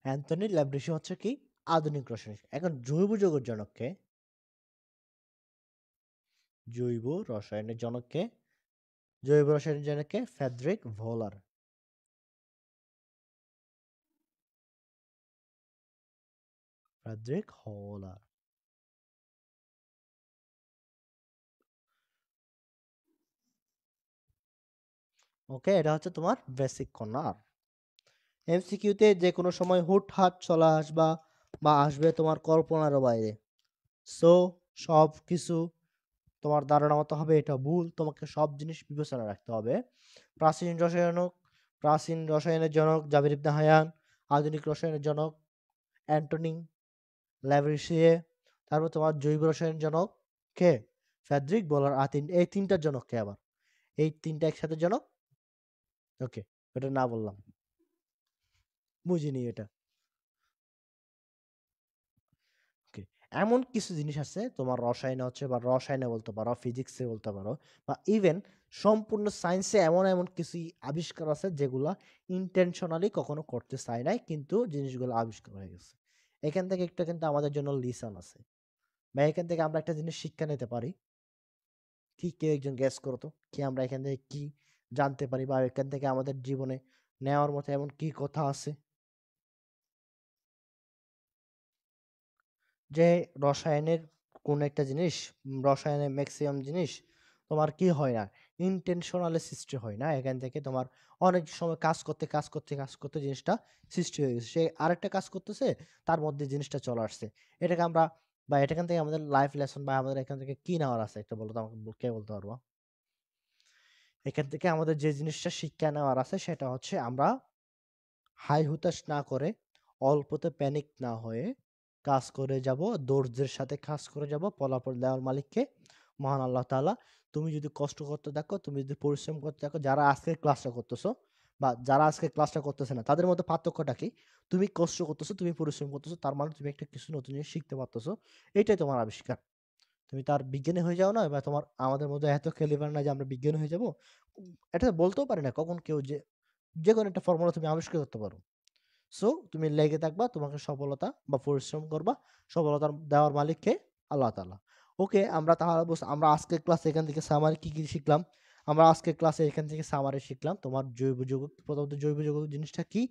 অ্যান্টনি ল্যাব্রোসিও হচ্ছে কি আধুনিক রসায়ন। এখন জৈব যৌগের জনককে? জৈব রসায়নের জনককে? জৈব রসায়নের জনককে ফ্রেডরিক ভোলার। ফ্রেডরিক হোলার। ওকে, এটা হচ্ছে তোমার বেসিক কর্নার। এমসিকিউতে যে কোনো সময় হুটহাট চলে আসবা, বা আসবে তোমার কল্পনার বাইরে। সো সব কিছু তোমার ধারণা মতো হবে এটা ভুল, তোমাকে সব জিনিস বিবেচনা রাখতে হবে। প্রাচীন রসায়নক, প্রাচীন রসায়নের জনক জাবির ইবনে হায়ান, আধুনিক রসায়নের জনক অ্যান্টনি ল্যাভরিসিয়ে, তারপর তোমার জৈব রসায়নের জনক কে? Friedrich bowler. এই তিনটার জনক কে আবার? এই তিনটা একসাথে জনক। ওকে, এটা না বললাম, বুঝিনি এটা। ওকে, এমন কিছু জিনিস আছে তোমার রসায়নে হচ্ছে, বা রসায়নে বলতে পারো, ফিজিক্সে বলতে পারো, বা ইভেন সম্পূর্ণ সায়েন্সে এমন এমন কিছু আবিষ্কার আছে যেগুলা ইন্টেনশনালি কখনো করতে চায় নাই, কিন্তু জিনিসগুলো আবিষ্কার হয়ে গেছে। এখান থেকে একটা কিন্তু আমাদের জন্য লিসন আছে, বা এখান থেকে আমরা একটা জিনিস শিক্ষা নিতে পারি। কি, কেউ একজন গেস করো তো, কি আমরা এখান থেকে কি জানতে পারি, বা এখান থেকে আমাদের জীবনে নেওয়ার মতো এমন কি কথা আছে? যে রসায়নের কোন একটা জিনিস, রসায়নের ম্যাক্সিমাম জিনিস তোমার কি হয় না, ইন্টেনশনালি সৃষ্টি হয় না। এখান থেকে তোমার অনেক সময় কাজ করতে কাজ করতে কাজ করতে জিনিসটা সৃষ্টি হয়ে গেছে, সে আরেকটা কাজ করতেছে, তার মধ্যে জিনিসটা চলে আসছে। এটাকে আমরা, বা এখান থেকে আমাদের লাইফ লেসন, বা আমাদের এখান থেকে কি নেওয়ার আছে একটা বলো তো আমাকে, কে বলতে পারবো? এখান থেকে আমাদের যে জিনিসটা শিক্ষা নেওয়ার আছে সেটা হচ্ছে, আমরা হাই হুতাশ না করে, অল্পতে প্যানিক না হয়ে কাজ করে যাব, ধৈর্যের সাথে কাজ করে যাব, ফলাফল দেওয়ার মালিককে মহান আল্লাহ তাআলা। তুমি যদি কষ্ট করতে থাকো, তুমি যদি পরিশ্রম করতে থাকো, যারা আজকে ক্লাসটা করতেছো বা যারা আজকে ক্লাসটা করতেছে না, তাদের মধ্যে পার্থক্যটা কি? তুমি কষ্ট করতেছো, তুমি পরিশ্রম করতেছো, তার মানে তুমি একটা কিছু নতুন জিনিস শিখতে পারতেছো। এটাই তোমার আবিষ্কার। তুমি তার বিজ্ঞানী হয়ে যাও না, বা তোমার আমাদের মধ্যে এত ক্যালিবার না যে আমরা বিজ্ঞানী হয়ে যাব। এটা বলতেও পারে না কখন কেউ যে যে কোনো একটা ফর্মুলা তুমি আবিষ্কার করতে পারো। সো তুমি লেগে থাকবা, তোমাকে সফলতা বা পরিশ্রম করবা, সফলতা দেওয়ার মালিক কে? আল্লাহ তাআলা। ওকে, আমরা তাহলে আমরা আজকের ক্লাসে এখান থেকে সামারি কি কি শিখলাম? আমরা আজকের ক্লাসে এখান থেকে সামারি শিখলাম তোমার জৈব যৌগ। প্রথমত জৈব যৌগ জিনিসটা কি?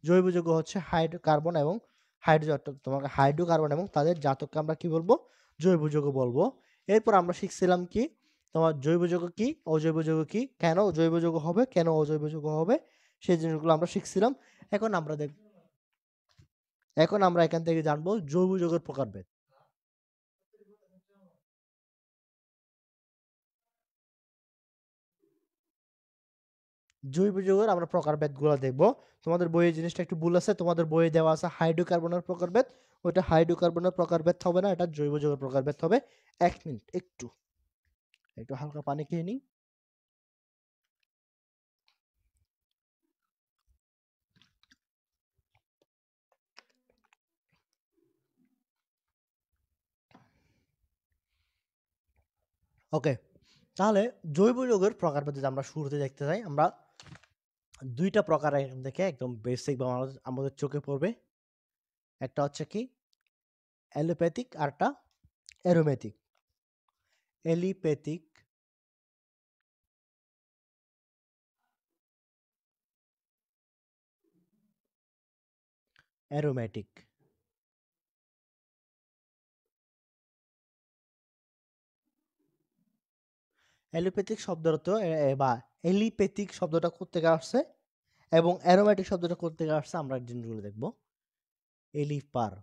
জৈব যৌগ হচ্ছে হাইড্রোকার্বন এবং হাইড্রোজেন। তোমাকে হাইড্রোকার্বন এবং তাদের জাতককে আমরা কি বলবো? জৈব যৌগ বলবো। এরপর আমরা শিখছিলাম কি, তোমার জৈব যৌগ কি, অজৈব যৌগ কি, কেন জৈব যৌগ হবে, কেন অজৈব যৌগ হবে, সেই জিনিসগুলো আমরা শিখছিলাম। এখন আমরা দেখ এখন আমরা এখান থেকে জানবো জৈব যৌগের প্রকারভেদ। জৈব যৌগের আমরা প্রকারভেদ গুলো দেখবো। তোমাদের বইয়ে জিনিসটা একটু ভুল আছে, তোমাদের বইয়ে দেওয়া আছে হাইড্রোকার্বনের প্রকারভেদ। ওইটা হাইড্রোকার্বনের প্রকারভেদ হবে না, এটা জৈব যৌগের প্রকারভেদ হবে। 1 মিনিট, একটু একটু হালকা পানি খেয়ে নিই। ওকে, তাহলে জৈব যৌগের প্রকারভেদ যদি আমরা শুরুতে দেখতে চাই, আমরা দুইটা প্রকার এখান থেকে একদম বেসিক বা আমাদের চোখে পড়বে। একটা হচ্ছে কি অ্যালোপ্যাথিক, আর একটা অ্যারোম্যাথিক। এলিপ্যাথিক, অ্যারোম্যাটিক। অ্যালোপ্যাথিক শব্দের অর্থ বা এলিপ্যাথিক শব্দটা কোত্থেকে আসছে? এবং অ্যারোমেটিক শব্দটা কোথা থেকে আসছে আমরা জিনিসগুলো দেখব। এলিপার,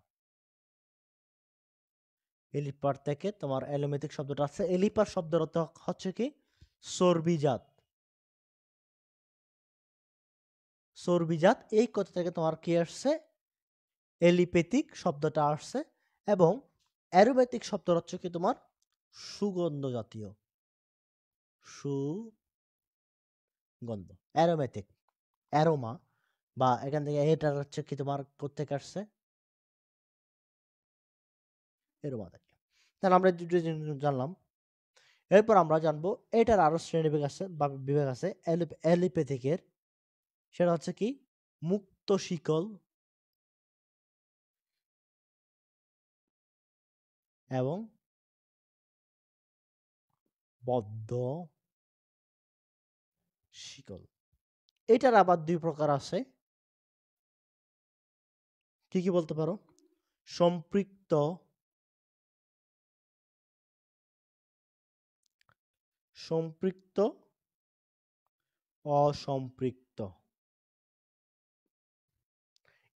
এলিপার থেকে তোমার অ্যালোমেটিক শব্দটা আসছে। এলিপার শব্দের অর্থ হচ্ছে কি চর্বিজাত, চর্বিজাত। এই কথা থেকে তোমার কি আসছে এলিপ্যাথিক শব্দটা আসছে। এবং অ্যারোমেটিক শব্দ হচ্ছে কি তোমার সুগন্ধ জাতীয়, সুগন্ধ। অ্যারোমেটিক, অ্যারোমা, বা এখান থেকে এটা হচ্ছে কি তোমার কোত্থেকে আসছে এরোমা থেকে। তাহলে আমরা দুটো জিনিস জানলাম। এরপর আমরা জানবো এটার আরো শ্রেণী বিভাগ আছে বা বিভাগ আছে অ্যালিপ্যাথিকের। সেটা হচ্ছে কি মুক্ত শিকল এবং বদ্ধ শিকল। এটার আবার দুই প্রকার আছে। কি কি বলতে পারো? সম্পৃক্ত, সম্পৃক্ত, অসম্পৃক্ত।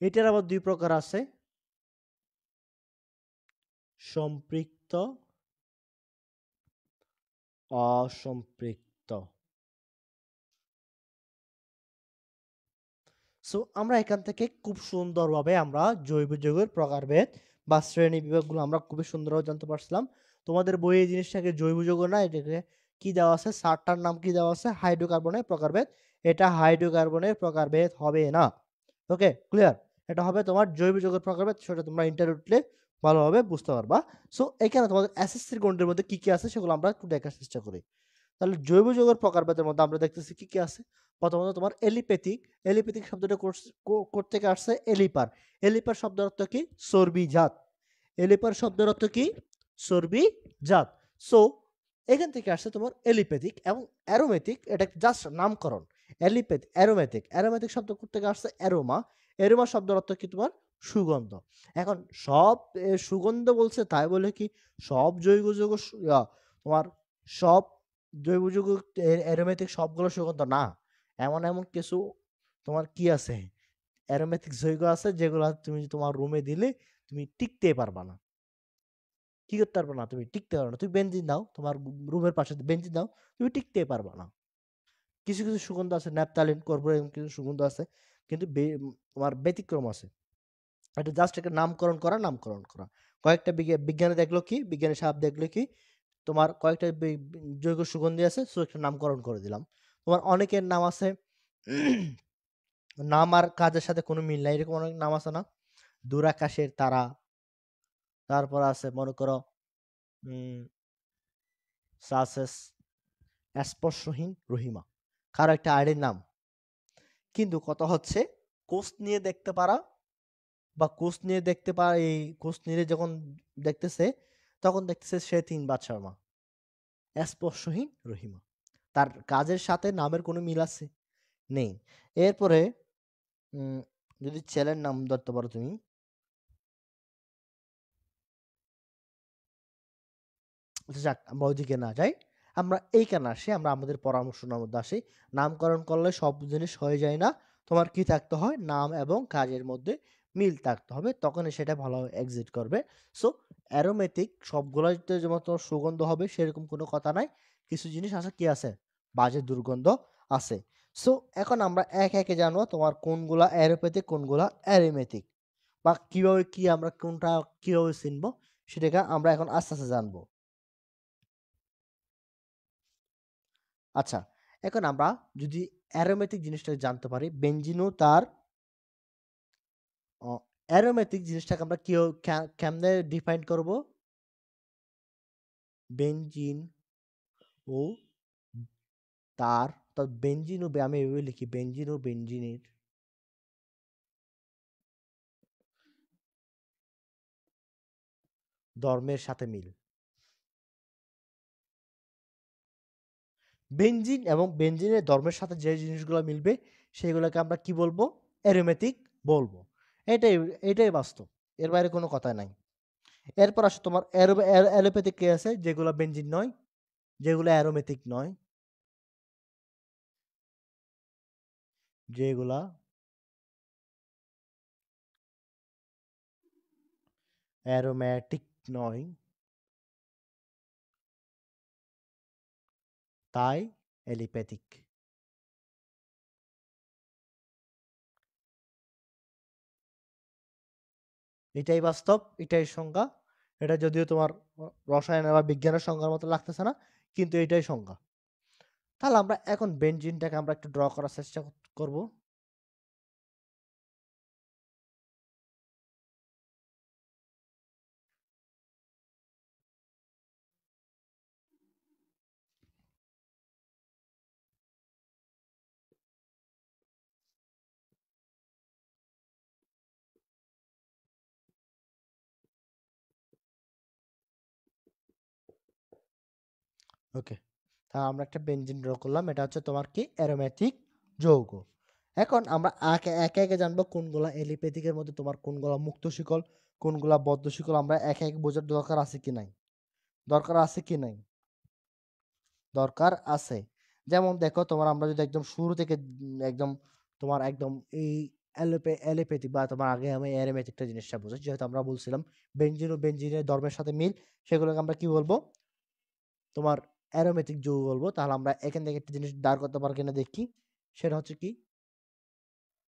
এটার আবার দুই প্রকার আছে, সম্পৃক্ত, অসম্পৃক্ত। সো আমরা এখান থেকে খুব সুন্দরভাবে আমরা জৈব যৌগের প্রকারভেদ বা শ্রেণী বিভাগগুলো আমরা খুবই সুন্দরভাবে জানতে পারছিলাম। তোমাদের বইয়ে এই জিনিসটাকে জৈব যৌগ না, এটাকে কি দেওয়া আছে, সারটার নাম কি দেওয়া আছে, হাইড্রোকার্বনের প্রকারভেদ। এটা হাইড্রোকার্বনের প্রকারভেদ হবে না। ওকে, ক্লিয়ার? এটা হবে তোমার জৈব যৌগের প্রকারভেদ। সেটা তোমরা ইন্টারভিউ উঠলে ভালোভাবে বুঝতে পারবা। সো এখানে তোমাদের এসএসসির গণিতের মধ্যে কি কি আছে সেগুলো আমরা একটু দেখার চেষ্টা করি। তাহলে জৈব যৌগের প্রকারভেদের মধ্যে আমরা দেখতেছি কি কি আছে। প্রথমত তোমার এলিপ্যাথিক, এলিপ্যাথিক শব্দটা কোথা থেকে আসছে এলিপার। এলিপার শব্দের অর্থ কি চর্বিজাত, এলিপার শব্দের অর্থ কি চর্বিজাত। সো এখান থেকে আসছে তোমার এলিপ্যাথিক। এবং অ্যারোমেটিক এটা জাস্ট নামকরণ। এলিপ্যাথিক, অ্যারোমেটিক, অ্যারোমেটিক শব্দ কোথা থেকে আসছে অ্যারোমা, অ্যারোমা শব্দের অর্থ কি তোমার সুগন্ধ। এখন সব সুগন্ধ বলছে তাই বলে কি সব জৈব যৌগ তোমার সব জৈব যৌগ অ্যারোমেটিক সবগুলো সুগন্ধ না। এমন এমন কিছু তোমার কি আছে অ্যারোমেটিক যৌগ আছে যেগুলো তুমি তোমার রুমে দিলে তুমি টিকতে পারবা না। কি করতে পারবা না? তুমি টিকতে পারবা না। তুমি বেনজিন দাও, তোমার রুমের পাশে বেনজিন দাও, তুমি টিকতে পারবা না। কিছু কিছু সুগন্ধ আছে, ন্যাপথালিন, কর্পোরেল, কিছু সুগন্ধ আছে, কিন্তু তোমার ব্যতিক্রম আছে। এটা জাস্ট একটা নামকরণ করা, নামকরণ করা। কয়েকটা বিজ্ঞানে দেখলো কি, বিজ্ঞানী সাহেব দেখলো কি তোমার কয়েকটা জৈব সুগন্ধি আছে, সো একটা নামকরণ করে দিলাম। তোমার অনেকের নাম আছে নাম আর কাজের সাথে কোনো মিল নাই, এরকম অনেক নাম আছে না? দূরাকাশের তারা, তারপর আছে মনে করো সাসেস, স্পর্শহীন রহিমা, কারো একটা আইডির নাম। কিন্তু কথা হচ্ছে কোষ নিয়ে দেখতে পারা বা কোষ নিয়ে দেখতে পারা, এই কোষ নিয়ে যখন দেখতেছে তখন দেখতেছে সে ৩ বাদশার মা, স্পর্শহীন রহিমা। তার কাজের সাথে নামের কোনো মিল আছে? নেই। এরপরে যদি ছেলের নাম ধরতে পারো তুমি, যাক আমরা ওইদিকে না যাই, আমরা এইখানে আসি, আমরা আমাদের পরামর্শের মধ্যে আসি। নামকরণ করলে সব জিনিস হয়ে যায় না, তোমার কি থাকতে হয় নাম এবং কাজের মধ্যে মিল থাকতে হবে, তখনই সেটা ভালো এক্সিট করবে। সো অ্যারোমেটিক সবগুলোতে যেমন তোমার সুগন্ধ হবে সেরকম কোনো কথা নাই, কিছু জিনিস আছে কি আছে বাজে দুর্গন্ধ আছে। সো এখন আমরা এক একে জানবো তোমার কোনগুলা অ্যারোপ্যাথিক কোনগুলা অ্যারোমেটিক, বা কিভাবে কি আমরা কোনটা কিভাবে চিনবো সেটাকে আমরা এখন আস্তে আস্তে জানবো। আচ্ছা, এখন আমরা যদি অ্যারোমেটিক জিনিসটা জানতে পারি, বেনজিনও তার অ্যারোমেটিক জিনিসটাকে আমরা কেমনে ডিফাইন করব? বেনজিন ও তার, তো বেনজিন ও আমি এভাবে লিখি, বেনজিন ও বেনজিনের ধর্মের সাথে মিল। বেনজিন এবং বেনজিনের ধর্মের সাথে যে জিনিসগুলো মিলবে সেগুলোকে আমরা কি বলবো? অ্যারোমেটিক বলবো। এটাই, এটাই বাস্তব, এর বাইরে কোনো কথা নাই। এরপর আসে তোমার অ্যালোপ্যাথিক কে আছে যেগুলো বেনজিন নয়, যেগুলো অ্যারোমেটিক নয়। যেগুলা অ্যারোম্যাটিক নয় তাই এলিপ্যাথিক। এটাই বাস্তব, এটাই সংজ্ঞা। এটা যদিও তোমার রসায়ন বা বিজ্ঞানের সংজ্ঞার মতো লাগতেছে না, কিন্তু এটাই সংজ্ঞা। তাহলে আমরা এখন বেনজিনটাকে আমরা একটু ড্র করার চেষ্টা করব। ওকে, তা আমরা একটা বেনজিন ড্র করলাম। এটা হচ্ছে তোমার কি অ্যারোম্যাটিক যৌগ। এখন আমরা একে একে জানবো কোনগুলা এলিপ্যাথিকের মধ্যে তোমার কোনগুলা মুক্ত শিকল, কোনগুলা বদ্ধ শিকল। আমরা একে একে বোঝার দরকার আছে কি নাই? দরকার আছে কি নাই? দরকার আছে। যেমন দেখো তোমার আমরা যদি একদম শুরু থেকে একদম তোমার একদম এই অ্যালোপ্যাথি বা তোমার আগে আমি অ্যারোম্যাটিকটা জিনিসটা বুঝি, যেহেতু আমরা বলছিলাম বেনজিন ও বেনজিনের ধর্মের সাথে মিল, সেগুলোকে আমরা কি বলবো? তোমার অ্যারোমেটিক যৌগ বলবো। তাহলে আমরা এখান থেকে একটা জিনিস দাঁড় করতে পারি কিনা দেখি। সেটা হচ্ছে কি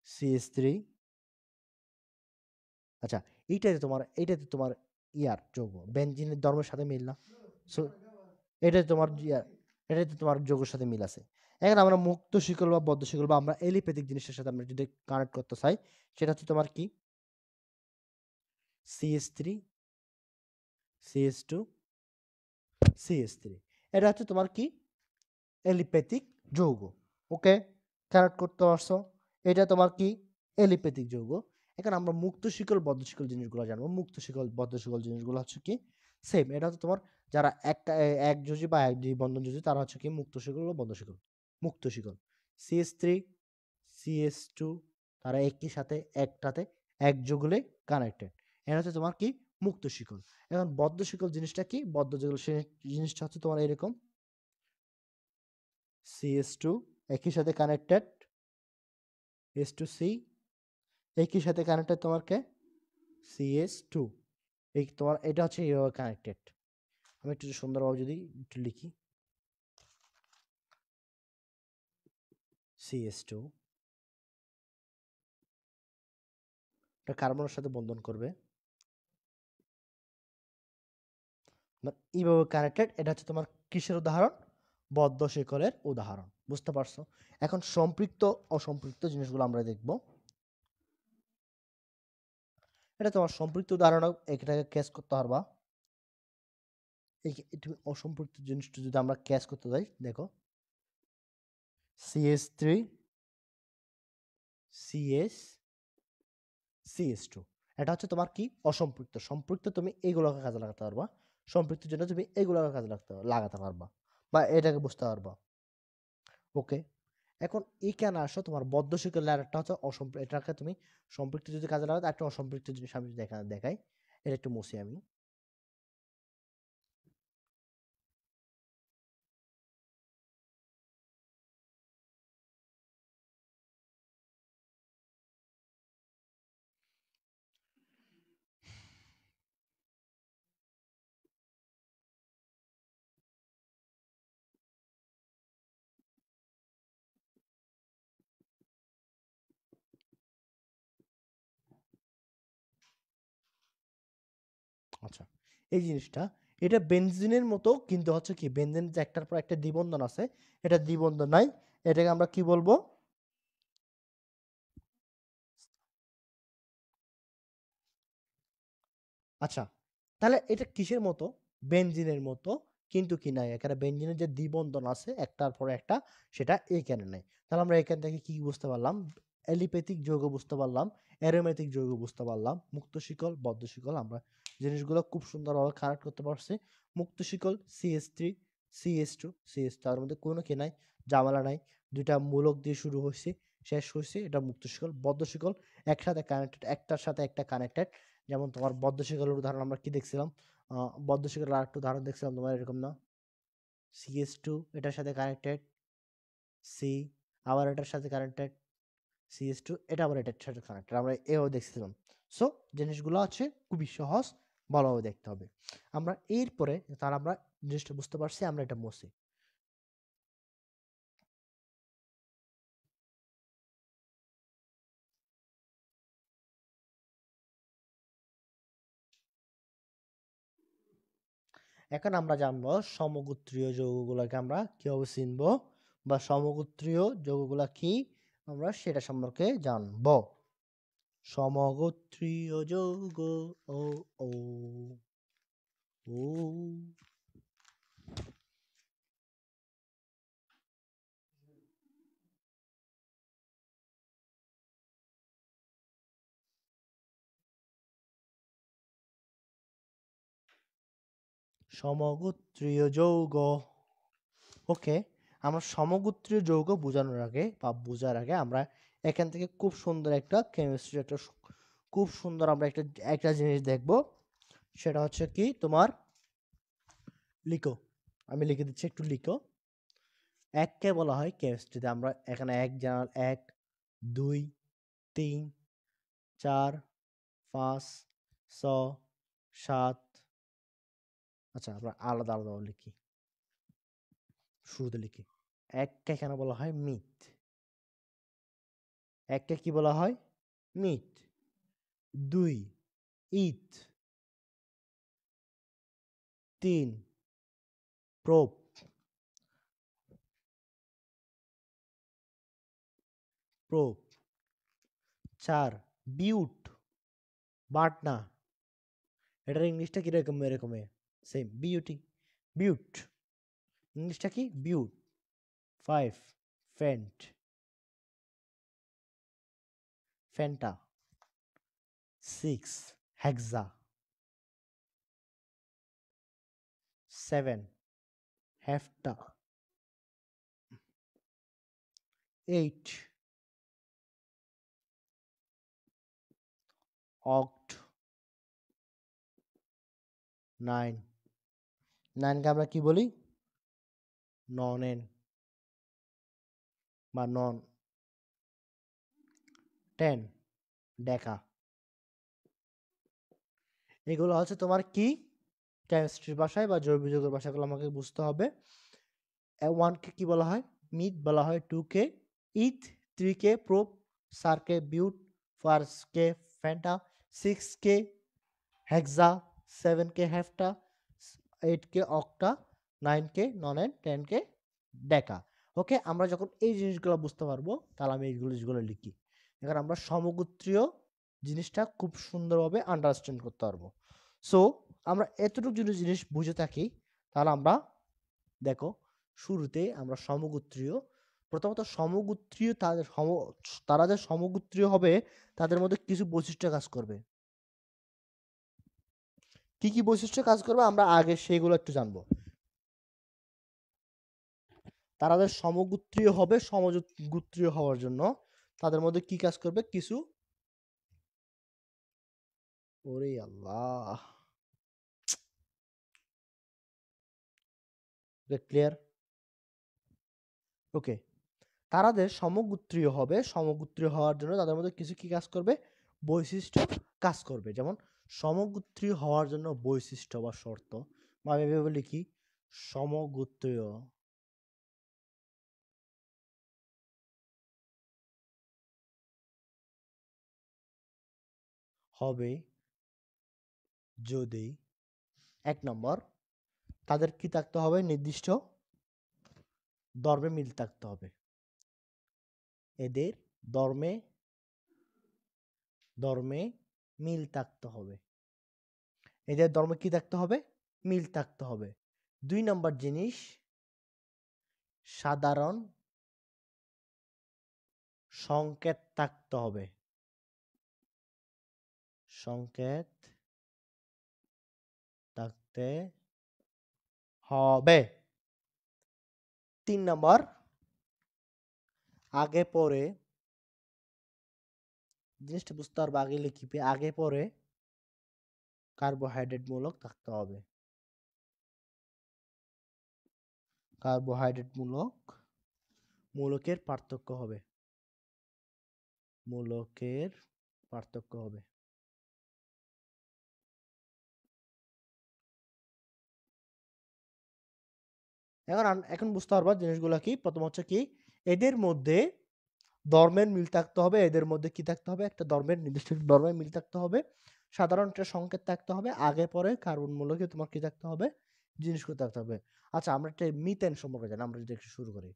CH3। আচ্ছা, এইটাতে তোমার ইয়ার যৌগ বেনজিনের ধর্মের সাথে মিল না, সো এটাতে তোমার ইয়ার, এটাতে তোমার যৌগের সাথে মিল আছে। এখন আমরা মুক্ত শিকল বা বদ্ধ শিকল বা আমরা এলিপ্যাথিক জিনিসের সাথে আমরা যদি কানেক্ট করতে চাই, সেটা হচ্ছে তোমার কি CH3 CH2 CH3। এটা হচ্ছে তোমার কি এলিপ্যাথিক যৌগ। ওকে, কানেক্ট করতে পারছো? এটা তোমার কি এলিপ্যাথিক যৌগ। এখন আমরা মুক্ত শিকল বদ্ধ শিকল জিনিসগুলো জানবো। মুক্ত শিকল বদ্ধ শিকল জিনিসগুলো হচ্ছে কি সেম। এটা হচ্ছে তোমার যারা একটা এক যোজি বা এক দ্বিবন্ধন যোজি তারা হচ্ছে কি মুক্ত শিকল ও বদ্ধ শিকল। মুক্ত শিকল CH3 CH2 তারা একই সাথে একটাতে এক যুগলে কানেক্টেড। এটা হচ্ছে তোমার কি মুক্ত শিকল। এখন বদ্ধ শিকল জিনিসটা কি? বদ্ধ শিকল জিনিসটা হচ্ছে তোমার এরকম CH2 একই সাথে কানেক্টেড, H2C একই সাথে কানেক্টেড তোমার কে CH2। এই তোমার এটা হচ্ছে এইভাবে কানেক্টেড। আমি একটু সুন্দরভাবে যদি একটু লিখি CH2 এটা কার্বনের সাথে বন্ধন করবে, এইভাবে কানেক্টেড। এটা হচ্ছে তোমার কিসের উদাহরণ? বদ্ধ শিকলের উদাহরণ। বুঝতে পারছো? এখন সম্পৃক্ত অসম্পৃক্ত জিনিসগুলো আমরা দেখব। এটা তোমার সম্পৃক্ত উদাহরণ, এটাকে ক্যাচ করতে পারবা। তুমি অসম্পৃক্ত জিনিসটা যদি আমরা ক্যাচ করতে যাই, দেখো CH3 CH CH2 এটা হচ্ছে তোমার কি অসম্পৃক্ত। সম্পৃক্ত তুমি এইগুলোকে কাজে লাগাতে পারবা, সম্পৃক্তের জন্য তুমি এইগুলোকে কাজে লাগাতে পারবা বা এটাকে বুঝতে পারবা। ওকে, এখন এইখানে আসো তোমার বদ্ধ শিকলের আরেকটা হচ্ছে এটাকে তুমি সম্পৃক্ত যদি কাজে লাগাতে, একটা অসম্পৃক্ত জিনিস আমি দেখাই। এটা একটু মুছি আমি। আচ্ছা, এই জিনিসটা এটা বেনজিনের মতো, কিন্তু হচ্ছে কি বেনজিন যে একটার পর একটা দ্বিবন্ধন আছে, এটা দ্বিবন্ধন নাই। এটাকে আমরা কি বলবো? আচ্ছা, তাহলে এটা কিসের মতো? বেনজিনের মতো, কিন্তু কি নাই এখানে বেনজিনের যে দ্বিবন্ধন আছে একটার পর একটা, সেটা এইখানে নাই। তাহলে আমরা এখান থেকে কি বুঝতে পারলাম? এলিপ্যাথিক যৌগ বুঝতে পারলাম, অ্যারোম্যাটিক যৌগ বুঝতে পারলাম, মুক্ত শিকল বদ্ধ শিকল আমরা জিনিসগুলো খুব সুন্দরভাবে কানেক্ট করতে পারছি। মুক্ত শিকল CH3 CH2 CH, তার মধ্যে কোনো কি নাই, ঝামেলা নাই, দুইটা মূলক দিয়ে শুরু হয়েছে, শেষ হয়েছে, এটা মুক্ত শিকল। বদ্ধ শিকল একসাথে কানেক্টেড, একটার সাথে একটা কানেক্টেড। যেমন তোমার বদ্ধ শিকলের উদাহরণ আমরা কি দেখছিলাম? বদ্ধ শিকলের আরেকটা উদাহরণ দেখছিলাম তোমার এরকম না, CH2 এটার সাথে কানেক্টেড, C আবার এটার সাথে কানেক্টেড, CH2 এটা আবার এটার সাথে কানেক্টেড, আমরা এও দেখছিলাম। সো জিনিসগুলো আছে খুবই সহজ, ভালোভাবে দেখতে হবে। আমরা এরপরে তার আমরা জিনিসটা বুঝতে পারছি, আমরা এটা মুছি। এখন আমরা জানবো সমগোত্রীয় যৌগগুলোকে আমরা কিভাবে চিনবো, বা সমগোত্রীয় যৌগগুলা কি আমরা সেটা সম্পর্কে জানবো। সমগোত্রীয় যৌগ, ও ও ও সমগোত্রীয় যৌগ। ওকে, আমরা সমগোত্রীয় যৌগ বোঝানোর আগে বা বোঝার আগে আমরা এখান থেকে খুব সুন্দর একটা কেমিস্ট্রি, একটা খুব সুন্দর আমরা একটা একটা জিনিস দেখব। সেটা হচ্ছে কি, তোমার লিখো, আমি লিখে দিচ্ছি, একটু লিখো। এককে বলা হয় কেমিস্ট্রিতে, আমরা এখানে এক জানাল 1 2 3 4 5 6 7। আচ্ছা, আমরা আলাদা আলাদা লিখি, শুরুতে লিখি। এককে এখানে বলা হয় মিথ, এককে কি বলা হয়, মিথ। 2 ইথ, 3 প্রোপ, 4 বিউট, বাট না, এটার ইংলিশটা কিরকম, এরকম সেম, বিউটি, বিউট, ইংলিশটা কি, বিউট। 5 ফেন্ট, ফেন্টা। 6 হেক্সা। 7 হেফটা। 8 অক্ট। 9 9কে আমরা কি বলি, ননেন বা নন। 10 ডেকা। এগুলো হচ্ছে তোমার কি, কেমিস্ট্রির ভাষায় বা জৈব যৌগের ভাষাগুলো আমাকে বুঝতে হবে। 1 কে কি বলা হয়, মিথ বলা হয়। 2 কে ইথ, 3 কে প্রোপ, 4 কে বিউট, 4 কে ফ্যান্টা, 6 কে হেক্সা, 7 কে হেফটা, 8 কে অক্টা, 9 কে ননেন, 10 কে ডেকা। ওকে, আমরা যখন এই জিনিসগুলো বুঝতে পারবো, তাহলে আমি এইগুলো জিনিসগুলো লিখি। এখন আমরা সমগোত্রীয় জিনিসটা খুব সুন্দরভাবে আন্ডারস্ট্যান্ড করতে পারবো। সো আমরা এতটুকু যদি জিনিস বুঝে থাকি, তাহলে আমরা দেখো, শুরুতে আমরা সমগোত্রীয়, প্রথমত সমগোত্রীয় তারা যে সমগোত্রীয় হবে, তাদের মধ্যে কিছু বৈশিষ্ট্য কাজ করবে। কি কি বৈশিষ্ট্য কাজ করবে আমরা আগে সেগুলো একটু জানবো। তারা যে সমগোত্রীয় হবে, সমগোত্রীয় হওয়ার জন্য তাদের মধ্যে কি কাজ করবে, কিছু, ওরে আল্লাহ, ক্লিয়ার? ওকে, তারা যে সমগোত্রীয় হবে, সমগোত্রীয় হওয়ার জন্য তাদের মধ্যে কিছু কি কাজ করবে, বৈশিষ্ট্য কাজ করবে। যেমন সমগোত্রীয় হওয়ার জন্য বৈশিষ্ট্য বা শর্ত, বা আমি এভাবে লিখি, সমগোত্রীয় হবে যদি, 1 নম্বর, তাদের কি থাকতে হবে, নির্দিষ্ট ধর্মে মিল থাকতে হবে। এদের ধর্মে ধর্মে মিল থাকতে হবে। এদের ধর্মে কি থাকতে হবে, মিল থাকতে হবে। 2 নম্বর জিনিস, সাধারণ সংকেত থাকতে হবে, সংকেত থাকতে হবে। 3 নম্বর, আগে পরে, জিনিসটা বুঝতে পারবে, আগে লিখিবে, আগে পরে কার্বোহাইড্রেট মূলক থাকতে হবে, কার্বোহাইড্রেট মূলকের পার্থক্য হবে। মূলকের পার্থক্য হবে। এখন বুঝতে পারবা জিনিসগুলো কি। প্রথম হচ্ছে কি, এদের মধ্যে ধর্মের মিল থাকতে হবে, এদের মধ্যে কি থাকতে হবে, একটা ধর্মের নির্দিষ্ট ধর্মের মিল থাকতে হবে, সাধারণ একটা সংকেত থাকতে হবে, আগে পরে কার্বন মূলকে তোমার কি থাকতে হবে, জিনিসগুলো থাকতে হবে। আচ্ছা, আমরা একটা মিথেন সম্পর্কে জানি, আমরা যদি একটু শুরু করি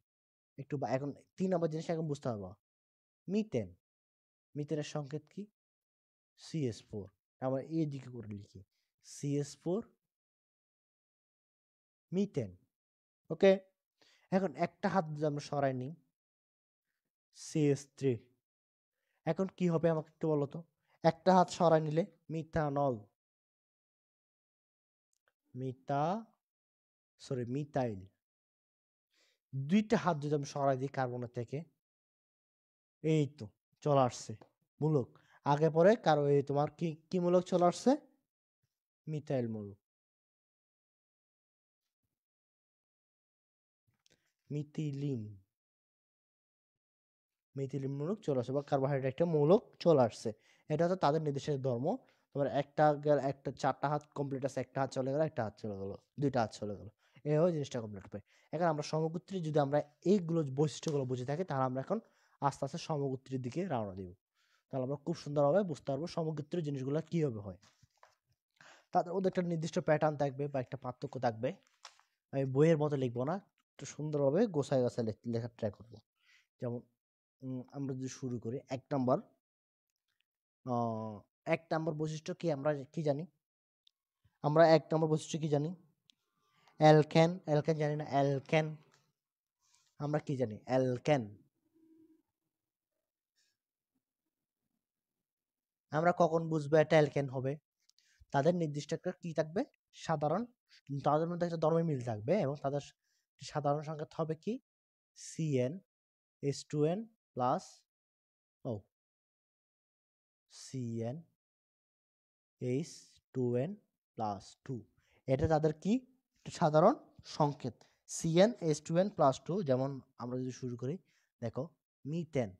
একটু, এখন 3 নম্বর জিনিস এখন বুঝতে পারবো। মিথেন, মিথেনের সংকেত কি, CH4। আমরা এই দিকে করে লিখি CH4 মিথেন। ওকে, এখন একটা হাত যদি আমরা সরাই নিই CH3, এখন কি হবে আমাকে একটু বলো তো, একটা হাত সরাই নিলে মিথানল, মিথাইল। দুইটা হাত যদি আমি সরাই দিই কার্বনের থেকে, এই তো চলে আসছে মূলক, আগে পরে কারো এই তোমার কি কি মূলক চলে আসছে, মিথাইল মূলক, মিথিলিন, মিথিলিন মূলক চলে আসছে, বা কার্বোহাইড্রেট একটা মূলক চলে আসছে। এটা হচ্ছে তাদের নির্দিষ্ট ধর্ম। তোমার একটা 4টা হাত কমপ্লিট আছে, একটা হাত চলে গেল, একটা হাত চলে গেল, দুইটা হাত চলে গেল, এইভাবে জিনিসটা কমপ্লিট হবে। এখন আমরা সমগোত্রী, যদি আমরা এইগুলো বৈশিষ্ট্যগুলো বুঝে থাকি, তাহলে আমরা এখন আস্তে আস্তে সমগোত্রীর দিকে রওনা দিব। তাহলে আমরা খুব সুন্দরভাবে বুঝতে পারবো সমগোত্রীর জিনিসগুলো কিভাবে হয়। তাদের ওদের একটা নির্দিষ্ট প্যাটার্ন থাকবে বা একটা পার্থক্য থাকবে। আমি বইয়ের মতো লিখবো না, একটু সুন্দরভাবে গোছায় গোছায় লেখার ট্রাই করবো। যেমন আমরা যদি শুরু করি 1 নম্বর, 1 নম্বর বৈশিষ্ট্য কি, আমরা কি জানি, আমরা 1 নম্বর বৈশিষ্ট্য কি জানি, অ্যালকেন, অ্যালকেন জানি না, অ্যালকেন আমরা কি জানি, অ্যালকেন আমরা কখন বুঝবো এটা অ্যালকেন হবে, তাদের নির্দিষ্ট একটা কি থাকবে, সাধারণ, তাদের মধ্যে একটা ধর্মের মিল থাকবে, এবং তাদের সাধারণ সংকেত হবে কি, CN H2N প্লাস, ও CN H2N প্লাস 2, এটা তাদের কি সাধারণ সংকেত, CN H2N প্লাস 2। যেমন আমরা যদি শুরু করি, দেখো মিথেন,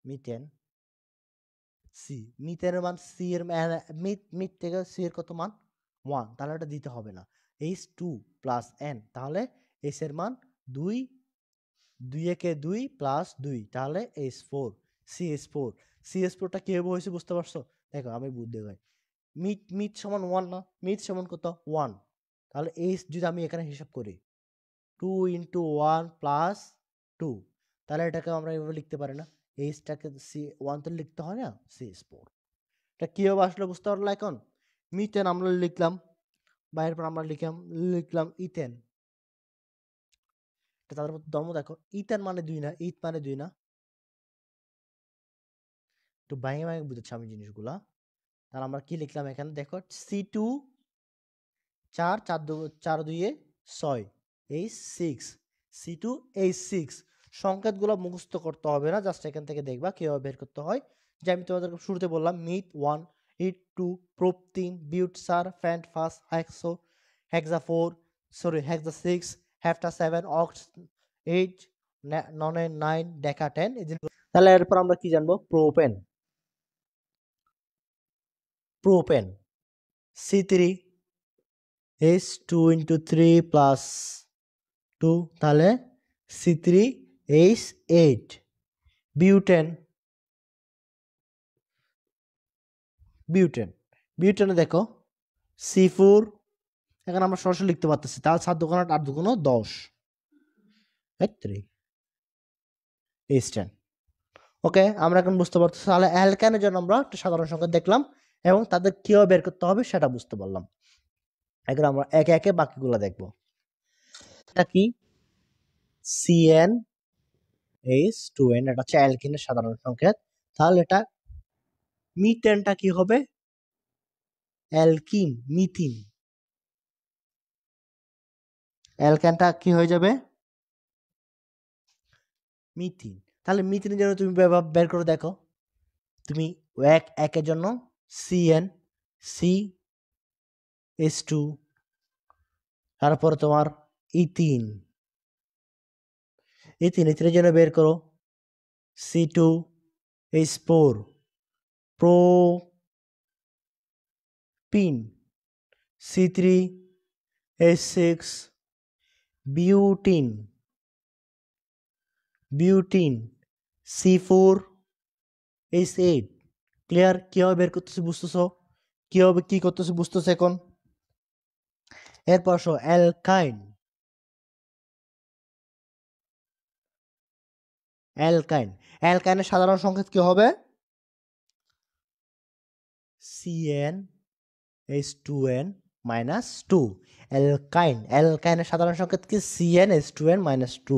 মিথেন সি, মিথেনের মান সি এর মিথ থেকে সি এর কত মান 1, তাহলে এটা দিতে হবে না। H2 প্লাস N, তাহলে H এর মান 2, 2 একে 2 প্লাস 2, তাহলে H4, CH4। CH4টা কিভাবে হয়েছে বুঝতে পারছো, দেখো আমি বুদ্ধি ভাই, মিথ মিথ সমান 1 না, মিথ সমান কত 1, তাহলে H যদি আমি এখানে হিসাব করি 2 ইন্টু 1 প্লাস 2, তাহলে এটাকে আমরা এভাবে লিখতে পারি না, H-টাকে C1 তো লিখতে হয় না, CH4। এটা কিভাবে আসলে বুঝতে পারলো এখন, মিথেন আমরা লিখলাম, বাইরের পর আমরা লিখলাম ইথেন, তাদের মধ্যে ধর্ম দেখো, ইথেন মানে 2 না, ইথ মানে 2 না, একটু ভাঙে ভাঙে বুঝেছি আমি জিনিসগুলা। তাহলে আমরা কি লিখলাম এখানে দেখো, C2 4 4 2 6, H6, C2 H6। সংকেতগুলো মুখস্থ করতে হবে না, জাস্ট এখান থেকে দেখবা কিভাবে বের করতে হয়। যে আমি তোমাদেরকে শুরুতে বললাম, মিথ 1, ইট 2, প্রোপ 3, বিউট 4, ফ্যান্ট 5, হেক্সা 4, হেক্সা 6, হেফটা 7, অক্স 8, ননে 9, ডেকা 10। তাহলে এরপর আমরা কি জানবো, propane, propane C3 H2 into 3 plus 2, তাহলে C3H8। বিউটেন, বিউটেন, বিউটেনে দেখো C4, এখানে আমরা সরাসরি লিখতে পারতেছি, তাহলে 7 দুগুণ 8 দুগুণ 10, 3 H10। ওকে, আমরা এখন বুঝতে পারতেছি। তাহলে অ্যালকানের জন্য আমরা একটা সাধারণ সংখ্যা দেখলাম, এবং তাদের কিভাবে বের করতে হবে সেটা বুঝতে পারলাম। এখন আমরা একে একে বাকিগুলো দেখবো। এটা কি, CnH2n, এটা হচ্ছে অ্যালকিনের সাধারণ সংকেত। তাহলে এটা মিথেনটা কি হবে, অ্যালকিন, মিথিন, অ্যালকেনটা কি হয়ে যাবে, মিথিন। তাহলে মিথিনের জন্য তুমি বের করে দেখো, তুমি একের জন্য CN CH2, তারপর তোমার ইথিন, ইথিনের জন্য বের করো C2H4 propene, C3H6 butene, C4H8। Clear? কিভাবে বের করতেছি বুঝতেছো? কিভাবে কি করতেছি বুঝতেছো এখন? এরপর আসো অ্যালকাইন। অ্যালকাইনের সাধারণ সংকেত কি হবে? CnH2n-2। অ্যালকাইনের সাধারণ সংকেত কি? CnH2n-2।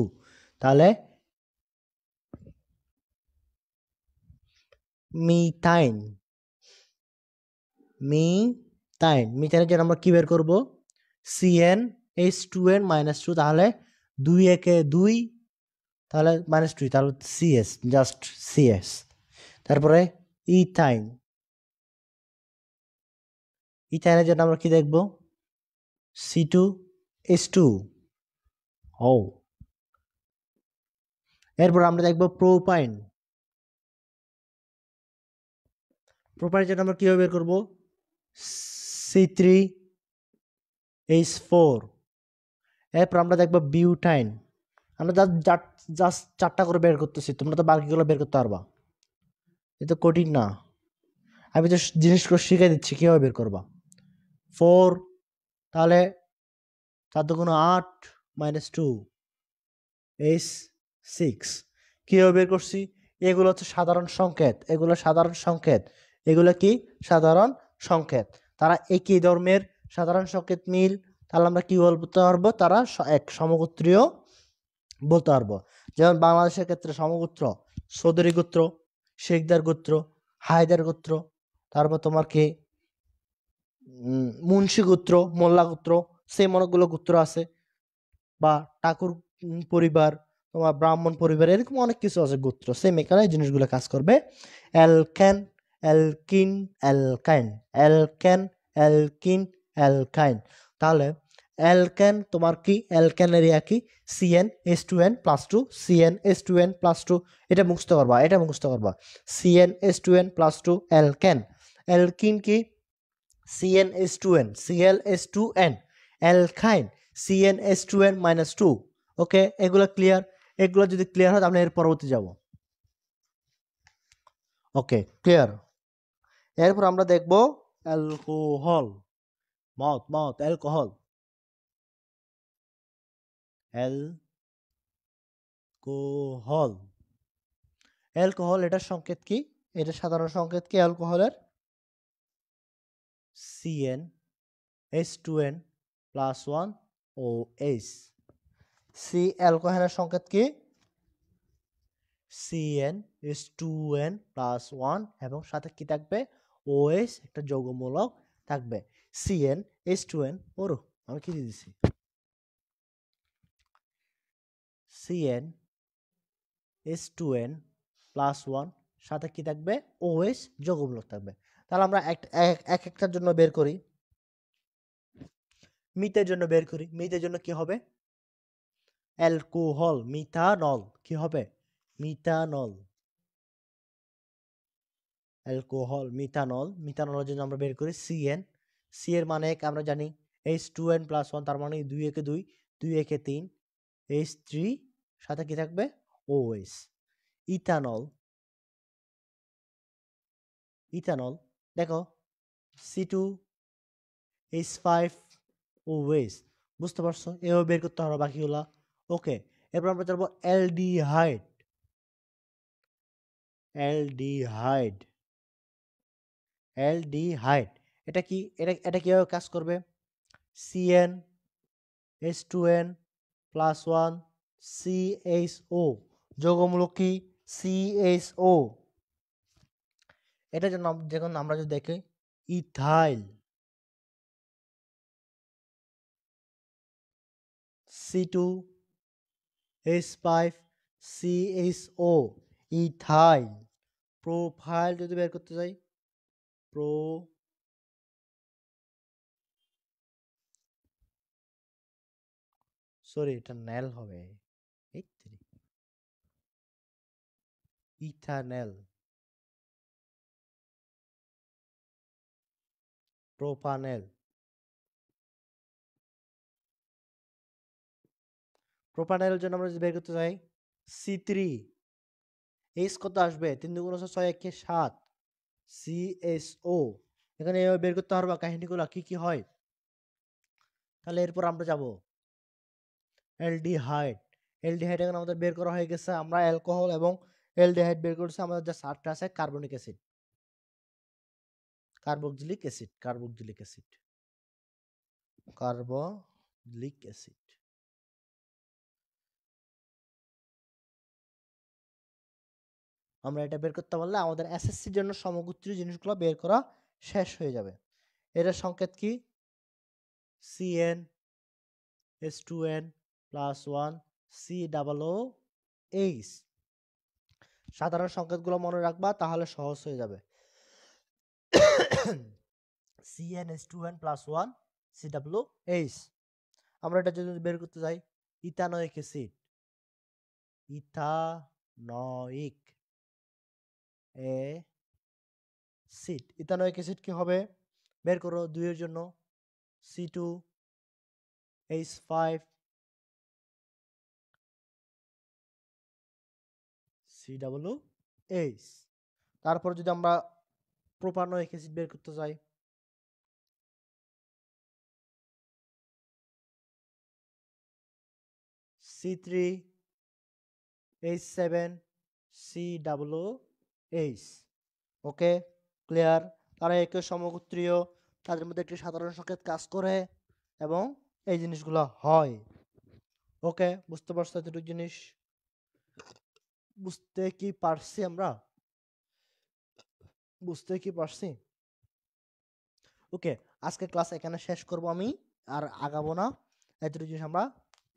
তাহলে মিথাইন। মিথাইনের জন্য আমরা কি বের করব? CnH2n-2। তাহলে 2 একে 2, তাহলে -2, তাহলে CS, জাস্ট CS। তারপরে ইথাইনের জন্য আমরা কি দেখব? C2H2। ও, এরপর আমরা দেখব প্রোপাইনের জন্য আমরা কিভাবে বের করব? C3H4। এরপর আমরা দেখব বিউটাইন। আমরা জাস্ট 4টা করে বের করতেছি, তোমরা তো বাকিগুলো বের করতে পারবা, এ তো কঠিন না। আমি তো জিনিসগুলো শিখে দিচ্ছি কিভাবে বের করবা। 4, তাহলে 4 দুগুণ 8, -2, H6। কিভাবে বের করছি? এগুলো হচ্ছে সাধারণ সংকেত, এগুলো কি? সাধারণ সংকেত। তারা একই ধর্মের সাধারণ সংকেত মিল, তাহলে আমরা কি বলতে পারবো? তারা এক সমগোত্রীয় বলতে পারবো। যেমন বাংলাদেশের ক্ষেত্রে সমগোত্র চৌধুরী গোত্র, শেখদার গোত্র, হায়দার গোত্র, তারপর তোমার কি মুন্সি গোত্র, মোল্লা গোত্র, সেই অনেকগুলো গোত্র আছে। বা ঠাকুর পরিবার, তোমার ব্রাহ্মণ পরিবার, এরকম অনেক কিছু আছে গোত্র। সেম এখানে জিনিসগুলো কাজ করবে। Alkane, alkyne, অ্যালকাইন, alkane, alkyne, অ্যালকাইন। তাহলে অ্যালকেন তোমার কি? অ্যালকেনের কি? CnH2n+2, CnH2n+2। এটা মুখস্থ করবা। CnH2n+2 alkane. অ্যালকিন কি? CnH2n। অ্যালকাইন CnH2n-2। ওকে, এগুলো ক্লিয়ার? এগুলো যদি ক্লিয়ার হয় তাহলে এর পরবর্তী যাব। ওকে, ক্লিয়ার। এরপর আমরা দেখব অ্যালকোহল। অ্যালকোহল, এটার সংকেত কি? এটার সাধারণ সংকেত কি অ্যালকোহলের? CnH2n+1 OH। অ্যালকোহলের সংকেত কি? CnH2n+1 এবং সাথে কি থাকবে? OH, একটা যৌগমূলক থাকবে। CnH2n, ওরো আমি কি দিয়ে দিছি? CnH2n+1 সাথে কি থাকবে? OH যৌগমূলক থাকবে। তাহলে আমরা একটার জন্য বের করি। মিথের জন্য কি হবে? Alcohol, methanol. কি হবে? মিথানল। অ্যালকোহল, মিথানলের জন্য আমরা বের করি সি এর মানে আমরা জানি H2n+1, তার মানে 2 একে 2, 2 একে 3, H3, সাথে কি থাকবে? OH। ইথানল দেখো, C2H5 OH। বুঝতে পারছো? এভাবে বের করতে হবে বাকিগুলা। ওকে, এরপর আমরা যাবো অ্যালডিহাইড। অ্যালডিহাইড এটা কি? এটা কিভাবে কাজ করবে? CnH2n+1 CHO, যৌগমূলক কি? CHO। এটা জন্য যখন আমরা যদি দেখি ethyl, C2H5 CHO, ethyl. Profile যদি বের করতে যাই, সরি, এটা নেল হবে। Ethanol, propanol. প্রোপানলের জন্য আমরা যদি বের করতে চাই C3, এইচ কত আসবে 3 × 6 = 7, CSO। এখানে এভাবে বের করতে পারবা কাহিনীগুলো কি কি হয়। তাহলে এরপর আমরা যাব অ্যালডিহাইড। অ্যালডিহাইড এখানে আমাদের বের করা হয়ে গেছে, আমরা অ্যালকোহল এবং অ্যালডিহাইড বের করেছি। আমাদের যা সারটা আছে carbonic acid, carboxylic acid, carboxylic acid, carboxylic acid. আমরা এটা বের করতে পারলে আমাদের এসএসসির জন্য সমগোত্রীয় জিনিসগুলো বের করা শেষ হয়ে যাবে। এটার সংকেত কি CnH2n+1 COOH। সাধারণ সংকেতগুলো মনে রাখবা, তাহলে সহজ হয়ে যাবে। CnH2n+1 COOH। আমরা এটা যদি বের করতে যাই ethanoic acid, ethanoic acid. Ethanoic acid কি হবে বের করো 2 এর জন্য C2H5 COOH। তারপর যদি আমরা প্রোপানোয়িক অ্যাসিড বের করতে যাই C3H7 COOH। ওকে, ক্লিয়ার। তারা একই সমগোত্রীয়, তাদের মধ্যে একটি সাধারণ সংকেত কাজ করে এবং এই জিনিসগুলো হয়। ওকে, বুঝতে পারছো এতটুকু জিনিস? বুঝতে কি পারছি আমরা? বুঝতে কি পারছি? ওকে, আজকে ক্লাস এখানে শেষ করব আমি, আর আগাবো না। এতটুকু জিনিস আমরা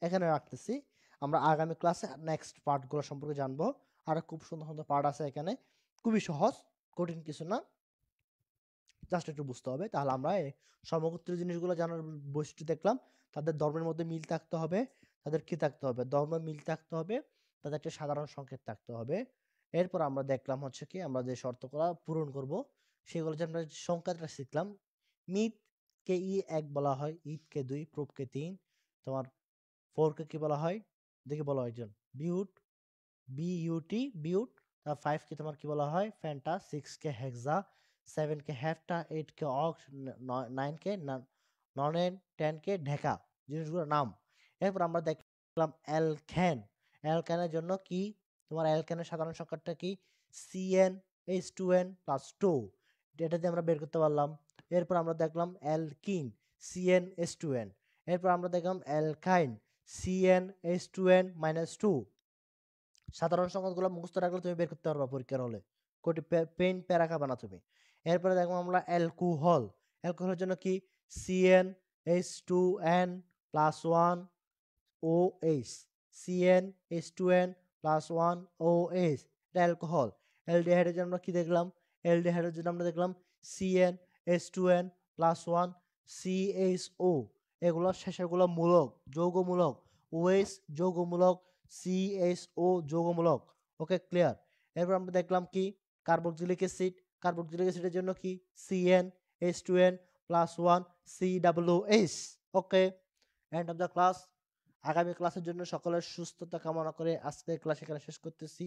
এখানে রাখতেছি। আমরা আগামী ক্লাসে নেক্সট পার্টগুলো সম্পর্কে জানবো। আর খুব সুন্দর সুন্দর পার্ট আছে এখানে, খুবই সহজ, কঠিন কিছু না, জাস্ট একটু বুঝতে হবে। তাহলে আমরা এই সমগোত্রীয় জিনিসগুলো জানার বৈশিষ্ট্য দেখলাম। তাদের ধর্মের মধ্যে মিল থাকতে হবে, তাদের কি থাকতে হবে, ধর্মের মিল থাকতে হবে, তাদের একটা সাধারণ সংকেত থাকতে হবে। এরপর আমরা দেখলাম হচ্ছে কি আমরা যে শর্তগুলো পূরণ করব সেগুলো যে আমরা সংখ্যাটা শিখলাম। মিথ কে ই1 বলা হয়, ইথ কে 2, প্রুফ কে 3, তোমার 4 কে কি বলা হয় দেখে বলা হয় একজন বিউট, বিউটি বিউট। 5 কে তোমার কি বলা হয় ফ্যান্টা, 6 কে হেক্সা, 7 কে হেফটা, 8 কে অক্স, 9 কে ননেন, 10 কে ঢেকা, জিনিসগুলোর নাম। এরপর আমরা দেখলাম অ্যালকেন। অ্যালকেনের জন্য কি তোমার অ্যালকেনের সাধারণ সংখ্যাটা কি CnH2n+2, এটা দিয়ে আমরা বের করতে পারলাম। এরপর আমরা দেখলাম অ্যালকিন CnH2n। এরপর আমরা দেখলাম অ্যালকাইন CnH2n-2। সাধারণ সংখ্যাগুলো মুখস্থ রাখলে তুমি বের করতে পারবা পরীক্ষার হলে, কোটি পেন প্যারা খাবা না তুমি। এরপরে দেখবো আমরা অ্যালকোহল। অ্যালকোহলের জন্য কি CnH2n+1 OH, CnH2n+1 OH, এটা অ্যালকোহল। অ্যালডিহাইডের জন্য আমরা কি দেখলাম অ্যালডিহাইডের জন্য আমরা দেখলাম CnH2n+1 CHO। এগুলো শেষেরগুলো মূলক, যৌগমূলক, OH যৌগমূলক, CHO যৌগমূলক। ওকে, ক্লিয়ার। এরপর আমরা দেখলাম কি কার্বক্সিলিক অ্যাসিড। কার্বক্সিলিক অ্যাসিডের জন্য কি CnH2n+1 COOH। Okay, end of the class. আগামী ক্লাসের জন্য সকলের সুস্থতা কামনা করে আজকের ক্লাস এখানে শেষ করতেছি।